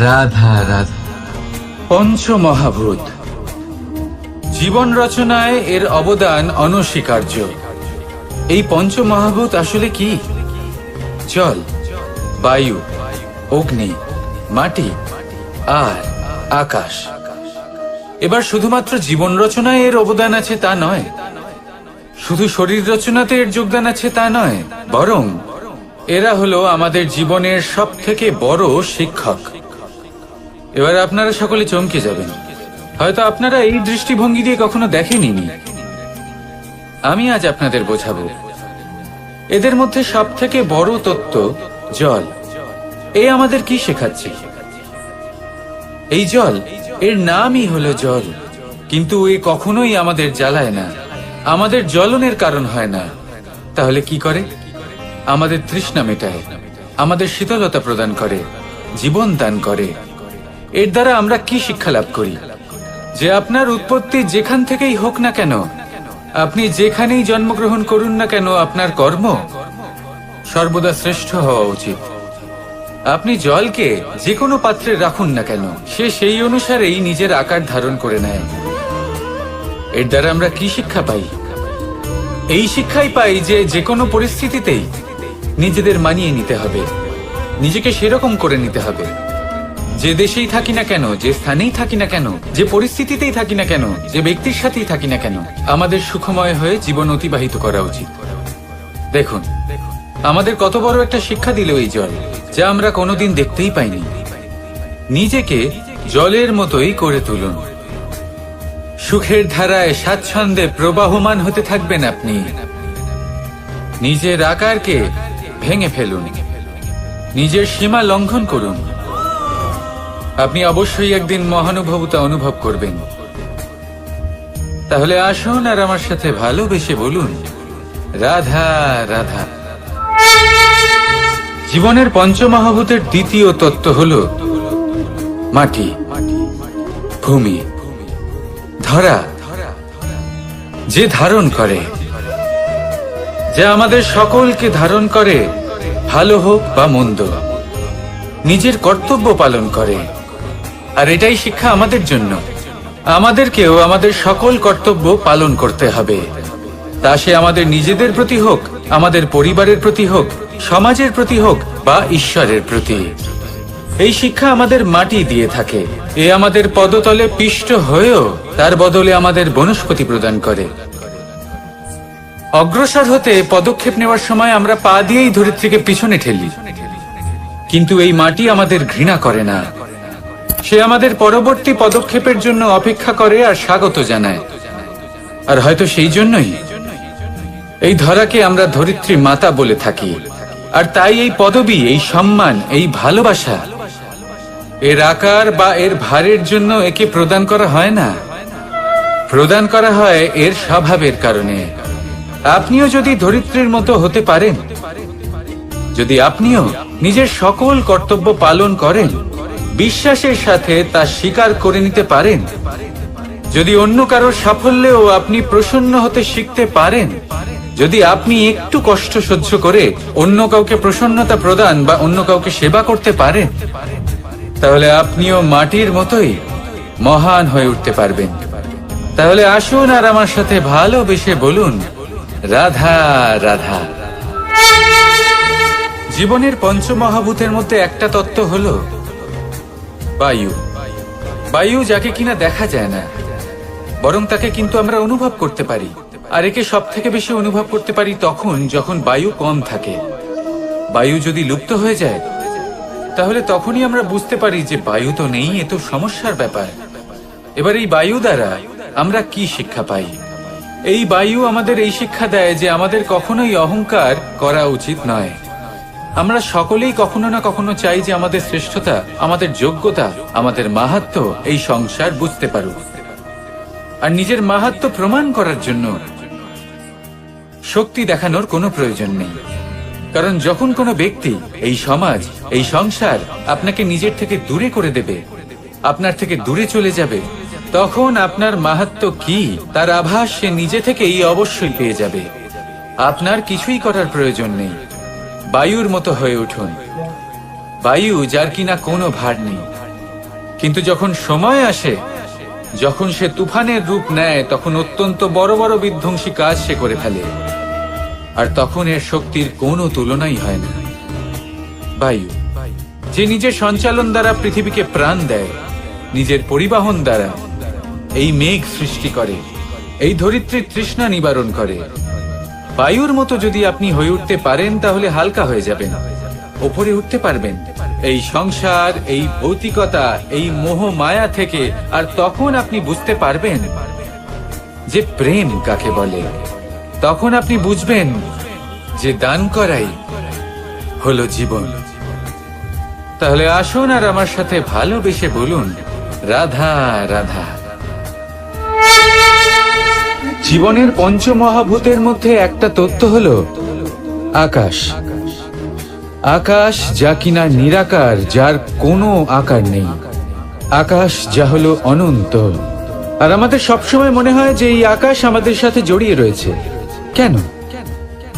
রাধা রাধা। পঞ্চমহাভূত জীবন রচনায় এর অবদান অনস্বীকার্য। এই পঞ্চমহাভূত আসলে কি? জল, বায়ু, অগ্নি, মাটি আর আকাশ। এবার শুধুমাত্র জীবন রচনায় এর অবদান আছে তা নয়, শুধু শরীর রচনাতে এর যোগদান আছে তা নয়, বরং এরা হলো আমাদের জীবনের সব থেকে বড় শিক্ষক। এবার আপনারা সকলে চমকে যাবেন, হয়তো আপনারা এই দৃষ্টিভঙ্গি দিয়ে কখনো দেখেননি। আমি আজ আপনাদের বোঝাবো। এদের মধ্যে সব থেকে বড় তত্ত্ব জল। এ আমাদের কি শেখাচ্ছে? এই জল, এর নামই হলো জল, কিন্তু এ কখনোই আমাদের জ্বালায় না, আমাদের জ্বলনের কারণ হয় না। তাহলে কি করে? আমাদের তৃষ্ণা মেটায়, আমাদের শীতলতা প্রদান করে, জীবন দান করে। এর দ্বারা আমরা কি শিক্ষা লাভ করি? যে আপনার উৎপত্তি যেখান থেকেই হোক না কেন, আপনি যেখানেই জন্মগ্রহণ করুন না কেন, আপনার কর্ম সর্বদা শ্রেষ্ঠ হওয়া উচিত। আপনি জলকে যে কোনো পাত্রে রাখুন না কেন, সে সেই অনুসারেই নিজের আকার ধারণ করে নেয়। এর দ্বারা আমরা কি শিক্ষা পাই? এই শিক্ষাই পাই যে যে কোনো পরিস্থিতিতেই নিজেদের মানিয়ে নিতে হবে, নিজেকে সেরকম করে নিতে হবে। যে দেশেই থাকি না কেন, যে স্থানেই থাকি না কেন, যে পরিস্থিতিতেই থাকি না কেন, যে ব্যক্তির সাথেই থাকি না কেন, আমাদের সুখময় হয়ে জীবন অতিবাহিত করা উচিত। দেখুন, আমাদের কত বড় একটা শিক্ষা দিল এই জল, যা আমরা কোনোদিন দেখতেই পাইনি। নিজেকে জলের মতোই করে তুলুন। সুখের ধারায় স্বাচ্ছন্দ্যে প্রবাহমান হতে থাকবেন আপনি। নিজের আকারকে ভেঙে ফেলুন, নিজের সীমা লঙ্ঘন করুন। আপনি অবশ্যই একদিন মহানুভবতা অনুভব করবেন। তাহলে আসুন আর আমার সাথে ভালোবেসে বলুন, রাধা রাধা। জীবনের পঞ্চমহাভূতের দ্বিতীয় তত্ত্ব হল মাটি, ভূমি, ধরা, যে ধারণ করে, যা আমাদের সকলকে ধারণ করে, ভালো হোক বা মন্দ, নিজের কর্তব্য পালন করে। আর এটাই শিক্ষা আমাদের জন্য। আমাদেরকেও আমাদের সকল কর্তব্য পালন করতে হবে, তা সে আমাদের নিজেদের প্রতি হোক, আমাদের পরিবারের প্রতি হোক, সমাজের প্রতি হোক বা ঈশ্বরের প্রতি। এই শিক্ষা আমাদের মাটি দিয়ে থাকে। এ আমাদের পদতলে পিষ্ট হয়েও তার বদলে আমাদের বনস্পতি প্রদান করে। অগ্রসর হতে পদক্ষেপ নেওয়ার সময় আমরা পা দিয়েই ধরিত্রীকে পিছনে ঠেলি, কিন্তু এই মাটি আমাদের ঘৃণা করে না। সে আমাদের পরবর্তী পদক্ষেপের জন্য অপেক্ষা করে আর স্বাগত জানায়। আর হয়তো সেই জন্যই এই ধরাকে আমরা ধরিত্রী মাতা বলে থাকি। আর তাই এই পদবী, এই সম্মান, এই ভালোবাসা, এর আকার বা এর ভারের জন্য একে প্রদান করা হয় না, প্রদান করা হয় এর স্বভাবের কারণে। আপনিও যদি ধরিত্রীর মতো হতে পারেন, যদি আপনিও নিজের সকল কর্তব্য পালন করেন, বিশ্বাসের সাথে তা স্বীকার করে নিতে পারেন, যদি অন্য কারোর সাফল্যেও আপনি প্রসন্ন হতে শিখতে পারেন, যদি আপনি একটু কষ্ট সহ্য করে অন্য কাউকে প্রসন্নতা প্রদান বা অন্য কাউকে সেবা করতে পারেন, তাহলে আপনিও মাটির মতোই মহান হয়ে উঠতে পারবেন। তাহলে আসুন আর আমার সাথে ভালোবেসে বলুন, রাধা রাধা। জীবনের পঞ্চমহাভূতের মধ্যে একটা তত্ত্ব হলো বায়ু। বায়ু যাকে কিনা দেখা যায় না, বরং তাকে কিন্তু আমরা অনুভব করতে পারি। আর একে সব থেকে বেশি অনুভব করতে পারি তখন যখন বায়ু কম থাকে। বায়ু যদি লুপ্ত হয়ে যায়, তাহলে তখনই আমরা বুঝতে পারি যে বায়ু তো নেই, এ তো সমস্যার ব্যাপার। এবার এই বায়ু দ্বারা আমরা কি শিক্ষা পাই? এই বায়ু আমাদের এই শিক্ষা দেয় যে আমাদের কখনোই অহংকার করা উচিত নয়। আমরা সকলেই কখনো না কখনো চাই যে আমাদের শ্রেষ্ঠতা, আমাদের যোগ্যতা, আমাদের মাহাত্ম্য এই সংসার বুঝতে পারুক। আর নিজের মাহাত্ম্য প্রমাণ করার জন্য শক্তি দেখানোর কোনো প্রয়োজন নেই। কারণ যখন কোনো ব্যক্তি, এই সমাজ, এই সংসার আপনাকে নিজের থেকে দূরে করে দেবে, আপনার থেকে দূরে চলে যাবে, তখন আপনার মাহাত্ম্য কি তার আভাস সে নিজে থেকেই অবশ্যই পেয়ে যাবে। আপনার কিছুই করার প্রয়োজন নেই। বায়ুর মতো হয়ে উঠুন। বায়ু যার কিনা কোনো ভার নেই, কিন্তু যখন সময় আসে, যখন সে তুফানের রূপ নেয়, তখন অত্যন্ত বড় বড় বিধ্বংসী কাজ সে করে ফেলে। আর তখন এর শক্তির কোনো তুলনাই হয় না। বায়ু যে নিজের সঞ্চালন দ্বারা পৃথিবীকে প্রাণ দেয়, নিজের পরিবহন দ্বারা এই মেঘ সৃষ্টি করে, এই ধরিত্রীর তৃষ্ণা নিবারণ করে। বায়ুর মতো যদি আপনি হয়ে উঠতে পারেন, তাহলে হালকা হয়ে যাবেন, ওপরে উঠতে পারবেন এই সংসার, এই ভৌতিকতা, এই মোহ মায়া থেকে। আর তখন আপনি বুঝতে পারবেন যে প্রেম কাকে বলে। তখন আপনি বুঝবেন যে দান করাই হলো জীবন। তাহলে আসুন আর আমার সাথে ভালোবেসে বলুন, রাধা রাধা। জীবনের পঞ্চমহাভূতের মধ্যে একটা তত্ত্ব হলো আকাশ। আকাশ যা কিনা নিরাকার, যার কোনো আকার নেই। আকাশ যা হলো অনন্ত। আর আমাদের সবসময় মনে হয় যে এই আকাশ আমাদের সাথে জড়িয়ে রয়েছে। কেন?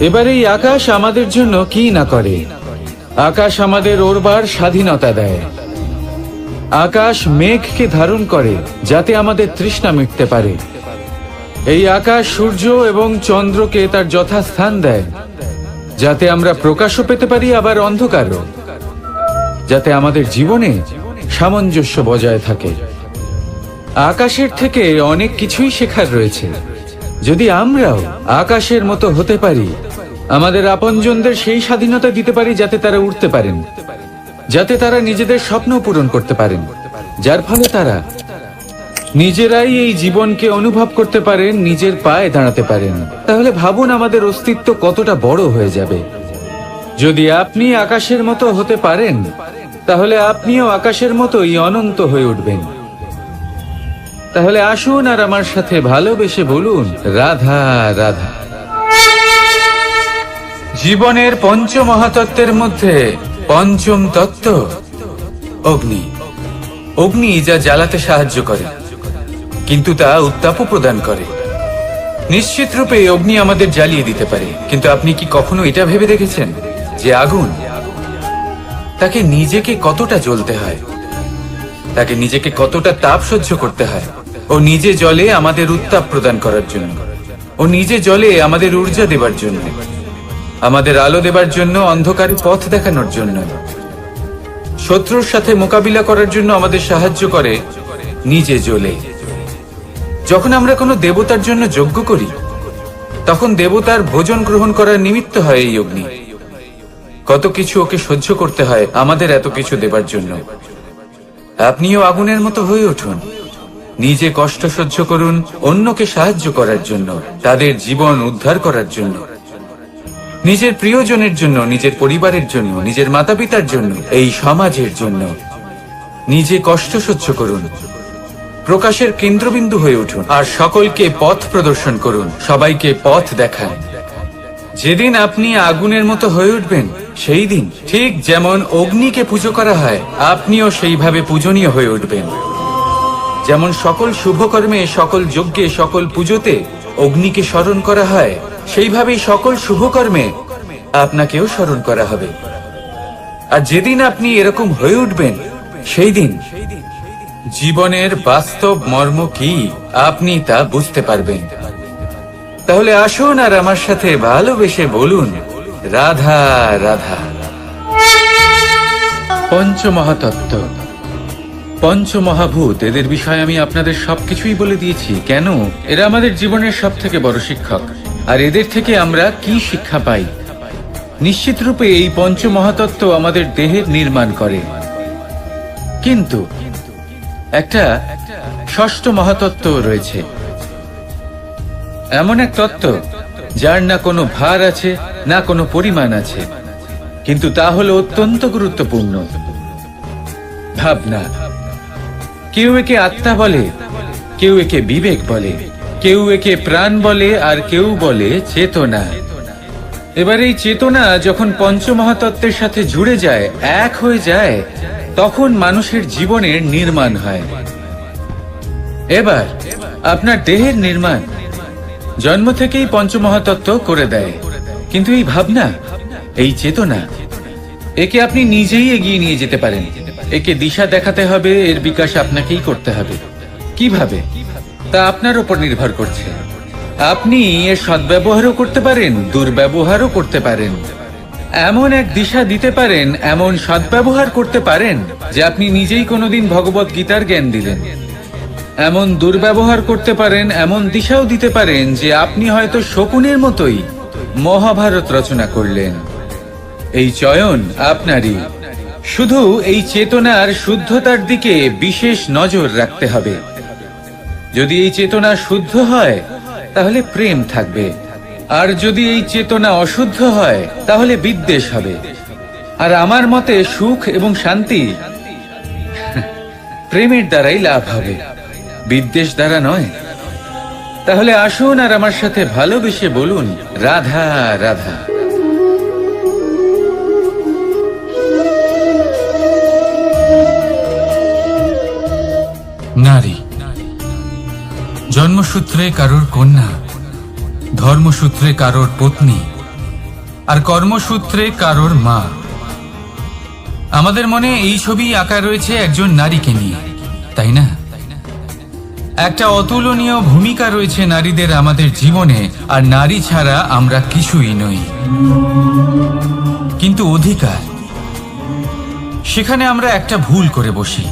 এবার এই আকাশ আমাদের জন্য কি না করে। আকাশ আমাদের ওড়বার স্বাধীনতা দেয়। আকাশ মেঘকে ধারণ করে যাতে আমাদের তৃষ্ণা মিটতে পারে। এই আকাশ সূর্য এবং চন্দ্রকে তার যথাস্থান দেয়, যাতে আমরা প্রকাশও পেতে পারি, আবার অন্ধকারও, যাতে আমাদের জীবনে সামঞ্জস্য বজায় থাকে। আকাশের থেকে অনেক কিছুই শেখার রয়েছে। যদি আমরাও আকাশের মতো হতে পারি, আমাদের আপনজনদের সেই স্বাধীনতা দিতে পারি যাতে তারা উঠতে পারেন, যাতে তারা নিজেদের স্বপ্ন পূরণ করতে পারেন, যার ফলে তারা নিজেরাই এই জীবনকে অনুভব করতে পারেন, নিজের পায়ে দাঁড়াতে পারেন, তাহলে ভাবুন আমাদের অস্তিত্ব কতটা বড় হয়ে যাবে। যদি আপনি আকাশের মতো হতে পারেন, তাহলে আপনিও আকাশের মতোই অনন্ত হয়ে উঠবেন। তাহলে আসুন আর আমার সাথে ভালোবেসে বলুন, রাধা রাধা। জীবনের পঞ্চমহাতত্ত্বের মধ্যে পঞ্চম তত্ত্ব অগ্নি। অগ্নি যা জ্বালাতে সাহায্য করে, কিন্তু তা উত্তাপও প্রদান করে। নিশ্চিত রূপে অগ্নি আমাদের জ্বালিয়ে দিতে পারে, কিন্তু আপনি কি কখনো এটা ভেবে দেখেছেন যে আগুন, তাকে নিজেকে কতটা জ্বলতে হয়, তাকে নিজেকে কতটা তাপ সহ্য করতে হয়। ও নিজে জ্বলে আমাদের উত্তাপ প্রদান করার জন্য, ও নিজে জ্বলে আমাদের ঊর্জা দেবার জন্য, আমাদের আলো দেবার জন্য, অন্ধকারে পথ দেখানোর জন্য, শত্রুর সাথে মোকাবিলা করার জন্য আমাদের সাহায্য করে, নিজে জ্বলে। যখন আমরা কোনো দেবতার জন্য যজ্ঞ করি, তখন দেবতার ভোজন গ্রহণ করার নিমিত্ত হয় এই অগ্নি। কত কিছু ওকে সহ্য করতে হয় আমাদের এত কিছু দেবার জন্য। আপনিও আগুনের মতো হয়ে উঠুন, নিজে কষ্ট সহ্য করুন অন্যকে সাহায্য করার জন্য, তাদের জীবন উদ্ধার করার জন্য, নিজের প্রিয়জনের জন্য, নিজের পরিবারের জন্য, নিজের মাতা পিতার জন্য, এই সমাজের জন্য। নিজে কষ্ট সহ্য করুন, প্রকাশের কেন্দ্রবিন্দু হয়ে উঠুন, আর সকলকে পথ প্রদর্শন করুন, সবাইকে পথ দেখান। যেদিন আপনি আগুনের মতো হয়ে উঠবেন, সেই দিন ঠিক যেমন অগ্নিকে পুজো করা হয়, আপনিও সেইভাবে পূজনীয় হয়ে উঠবেন। যেমন সকল শুভকর্মে, সকল যজ্ঞে, সকল পুজোতে অগ্নিকে স্মরণ করা হয়, সেইভাবেই সকল শুভকর্মে আপনাকেও স্মরণ করা হবে। আর যেদিন আপনি এরকম হয়ে উঠবেন, সেই দিন জীবনের বাস্তব মর্ম কি আপনি তা বুঝতে পারবেন। তাহলে আসুন আর আমার সাথে ভালোবেসে বলুন, রাধা রাধা। পঞ্চমহাতত্ত্ব, পঞ্চমহাভূত, এদের বিষয়ে আমি আপনাদের সবকিছুই বলে দিয়েছি। কেন? এরা আমাদের জীবনের সব থেকে বড় শিক্ষক। আর এদের থেকে আমরা কি শিক্ষা পাই? নিশ্চিত রূপে এই পঞ্চমহাতত্ত্ব আমাদের দেহের নির্মাণ করে, কিন্তু একটা ষষ্ঠ মহাতত্ত্ব রয়েছে, এমন এক তত্ত্ব যার না কোনো ভার আছে, না কোনো পরিমাণ আছে, কিন্তু তা হলো অত্যন্ত গুরুত্বপূর্ণ, ভাবনা। কেউ একে আত্মা বলে, কেউ একে বিবেক বলে, কেউ একে প্রাণ বলে, আর কেউ বলে চেতনা। এবার এই চেতনা যখন পঞ্চমহাতত্ত্বের সাথে জুড়ে যায়, এক হয়ে যায়, তখন মানুষের জীবনের নির্মাণ হয়। এবার আপনার দেহের নির্মাণ জন্ম থেকেই পঞ্চমহাতত্ত্ব করে দেয়, কিন্তু এই ভাবনা, এই চেতনা, একে আপনি নিজেই এগিয়ে নিয়ে যেতে পারেন। একে দিশা দেখাতে হবে, এর বিকাশ আপনাকেই করতে হবে। কিভাবে? তা আপনার উপর নির্ভর করছে। আপনি এর সদ্ব্যবহারও করতে পারেন, দুর্ব্যবহারও করতে পারেন। এমন এক দিশা দিতে পারেন, এমন সদ্ব্যবহার করতে পারেন যে আপনি নিজেই কোনোদিন ভগবত গীতার জ্ঞান দিলেন। এমন দুর্ব্যবহার করতে পারেন, এমন দিশাও দিতে পারেন যে আপনি হয়তো শকুনের মতোই মহাভারত রচনা করলেন। এই চয়ন আপনারই। শুধু এই চেতনার শুদ্ধতার দিকে বিশেষ নজর রাখতে হবে। যদি এই চেতনা শুদ্ধ হয়, তাহলে প্রেম থাকবে, আর যদি এই চেতনা অশুদ্ধ হয়, তাহলে বিদ্বেষ হবে। আর আমার মতে সুখ এবং শান্তি প্রেমের দ্বারাই লাভ হবে, বিদ্বেষ দ্বারা নয়। তাহলে আসুন আর আমার সাথে ভালোবেসে বলুন, রাধা রাধা। নারী জন্মসূত্রে কারোর কন্যা, ধর্মসূত্রে কারোর পত্নী, আর কর্মসূত্রে কারোর মা। আমাদের মনে এই ছবি আঁকা রয়েছে একজন নারীকে নিয়ে, তাই না? একটা অতুলনীয় ভূমিকা রয়েছে নারীদের আমাদের জীবনে, আর নারী ছাড়া আমরা কিছুই নই। কিন্তু অধিকার, সেখানে আমরা একটা ভুল করে বসি।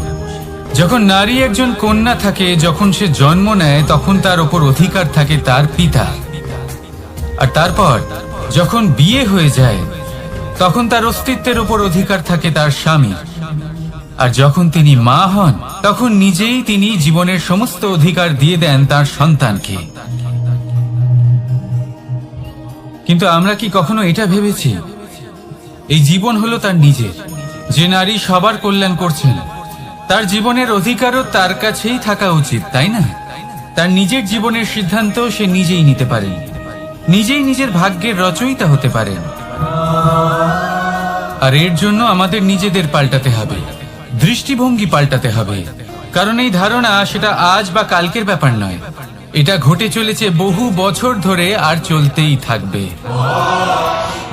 যখন নারী একজন কন্যা থাকে, যখন সে জন্ম নেয়, তখন তার ওপর অধিকার থাকে তার পিতা। আর তারপর যখন বিয়ে হয়ে যায়, তখন তার অস্তিত্বের ওপর অধিকার থাকে তার স্বামী। আর যখন তিনি মা হন, তখন নিজেই তিনি জীবনের সমস্ত অধিকার দিয়ে দেন তার সন্তানকে। কিন্তু আমরা কি কখনো এটা ভেবেছি এই জীবন হলো তার নিজের? যে নারী সবার কল্যাণ করছেন, তার জীবনের অধিকারও তার কাছেই থাকা উচিত, তাই না? তার নিজের জীবনের সিদ্ধান্ত সে নিজেই নিতে পারেন, নিজেই নিজের ভাগ্যের রচয়িতা হতে পারেন। আর এর জন্য আমাদের নিজেদের পাল্টাতে হবে, দৃষ্টিভঙ্গি পাল্টাতে হবে। কারণ এই ধারণা সেটা আজ বা কালকের ব্যাপার নয়, এটা ঘটে চলেছে বহু বছর ধরে, আর চলতেই থাকবে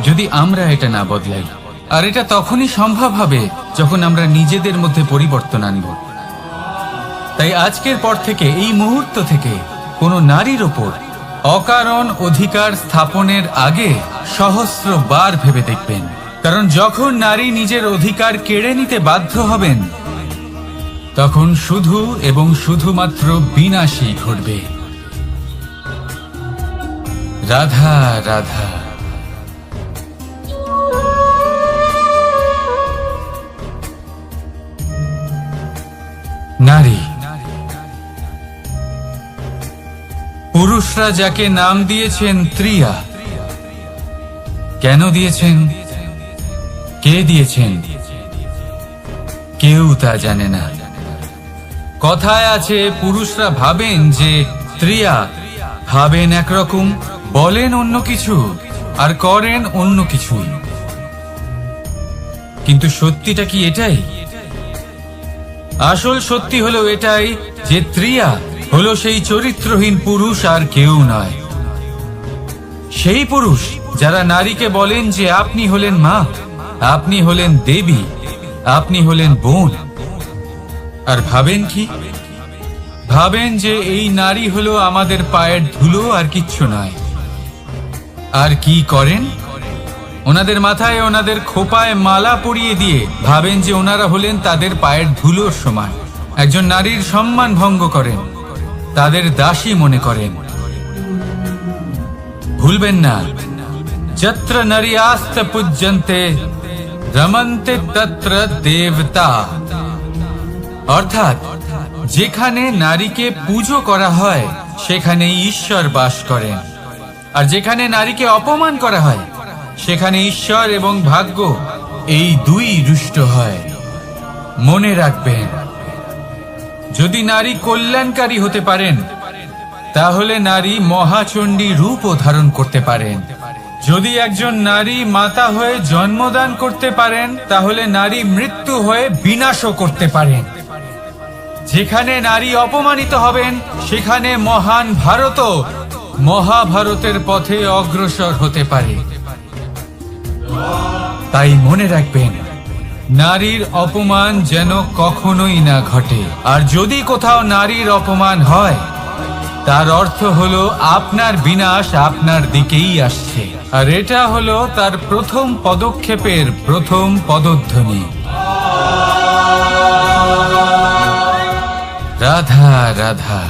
যদি আমরা এটা না বদলাই। আর এটা তখনই সম্ভব হবে যখন আমরা নিজেদের মধ্যে পরিবর্তন আনব। তাই আজকের পর থেকে, এই মুহূর্ত থেকে, কোনো নারীর ওপর অকারণ অধিকার স্থাপনের আগে সহস্রবার ভেবে দেখবেন। কারণ যখন নারী নিজের অধিকার কেড়ে নিতে বাধ্য হবেন, তখন শুধু এবং শুধুমাত্র বিনাশই ঘটবে। রাধা রাধা। নারী, পুরুষরা যাকে নাম দিয়েছেন ত্রিয়া, কেন দিয়েছেন, কে দিয়েছেন, কেউ তা জানে না। কথায় আছে, পুরুষরা ভাবেন যে ত্রিয়া, ভাবেন একরকম, বলেন অন্য কিছু, আর করেন অন্য কিছুই। কিন্তু সত্যিটা কি এটাই? আসল সত্যি হলো এটাই যে ত্রিয়া হলো সেই চরিত্রহীন পুরুষ, আর কেউ নয়। সেই পুরুষ যারা নারীকে বলেন যে আপনি হলেন মা, আপনি হলেন দেবী, আপনি হলেন বোন, আর ভাবেন কি? ভাবেন যে এই নারী হলো আমাদের পায়ের ধুলো আর কিচ্ছু নয়। আর কি করেন? ওনাদের মাথায় ওনাদের খোপায় মালা পরিয়ে দিয়ে ভাবেন যে ওনারা হলেন তাদের পায়ের ধুলোর সমান। একজন নারীর সম্মান ভঙ্গ করেন, তাদের দাসী মনে করেন। ভুলবেন না, যত্র নারীয়াস্ত পূজ্যন্তে রমন্তে তত্র দেবতা। অর্থাৎ যেখানে নারীকে পুজো করা হয় সেখানে ঈশ্বর বাস করেন, আর যেখানে নারীকে অপমান করা হয় সেখানে ঈশ্বর এবং ভাগ্য এই দুই রুষ্ট হয়। মনে রাখবেন, যদি নারী কল্যাণকারী হতে পারেন তাহলে নারী মহাচণ্ডী রূপও ধারণ করতে পারেন। যদি একজন নারী মাতা হয়ে জন্মদান করতে পারেন তাহলে নারী মৃত্যু হয়ে বিনাশও করতে পারেন। যেখানে নারী অপমানিত হবেন সেখানে মহান ভারতও মহাভারতের পথে অগ্রসর হতে পারে। তাই মনে রাখবেন, নারীর অপমান যেন কখনোই না ঘটে। আর যদি কোথাও নারীর অপমান হয় তার অর্থ হলো আপনার বিনাশ আপনার দিকেই আসছে, আর এটা হলো তার প্রথম পদক্ষেপের প্রথম পদধ্বনি। রাধা রাধা।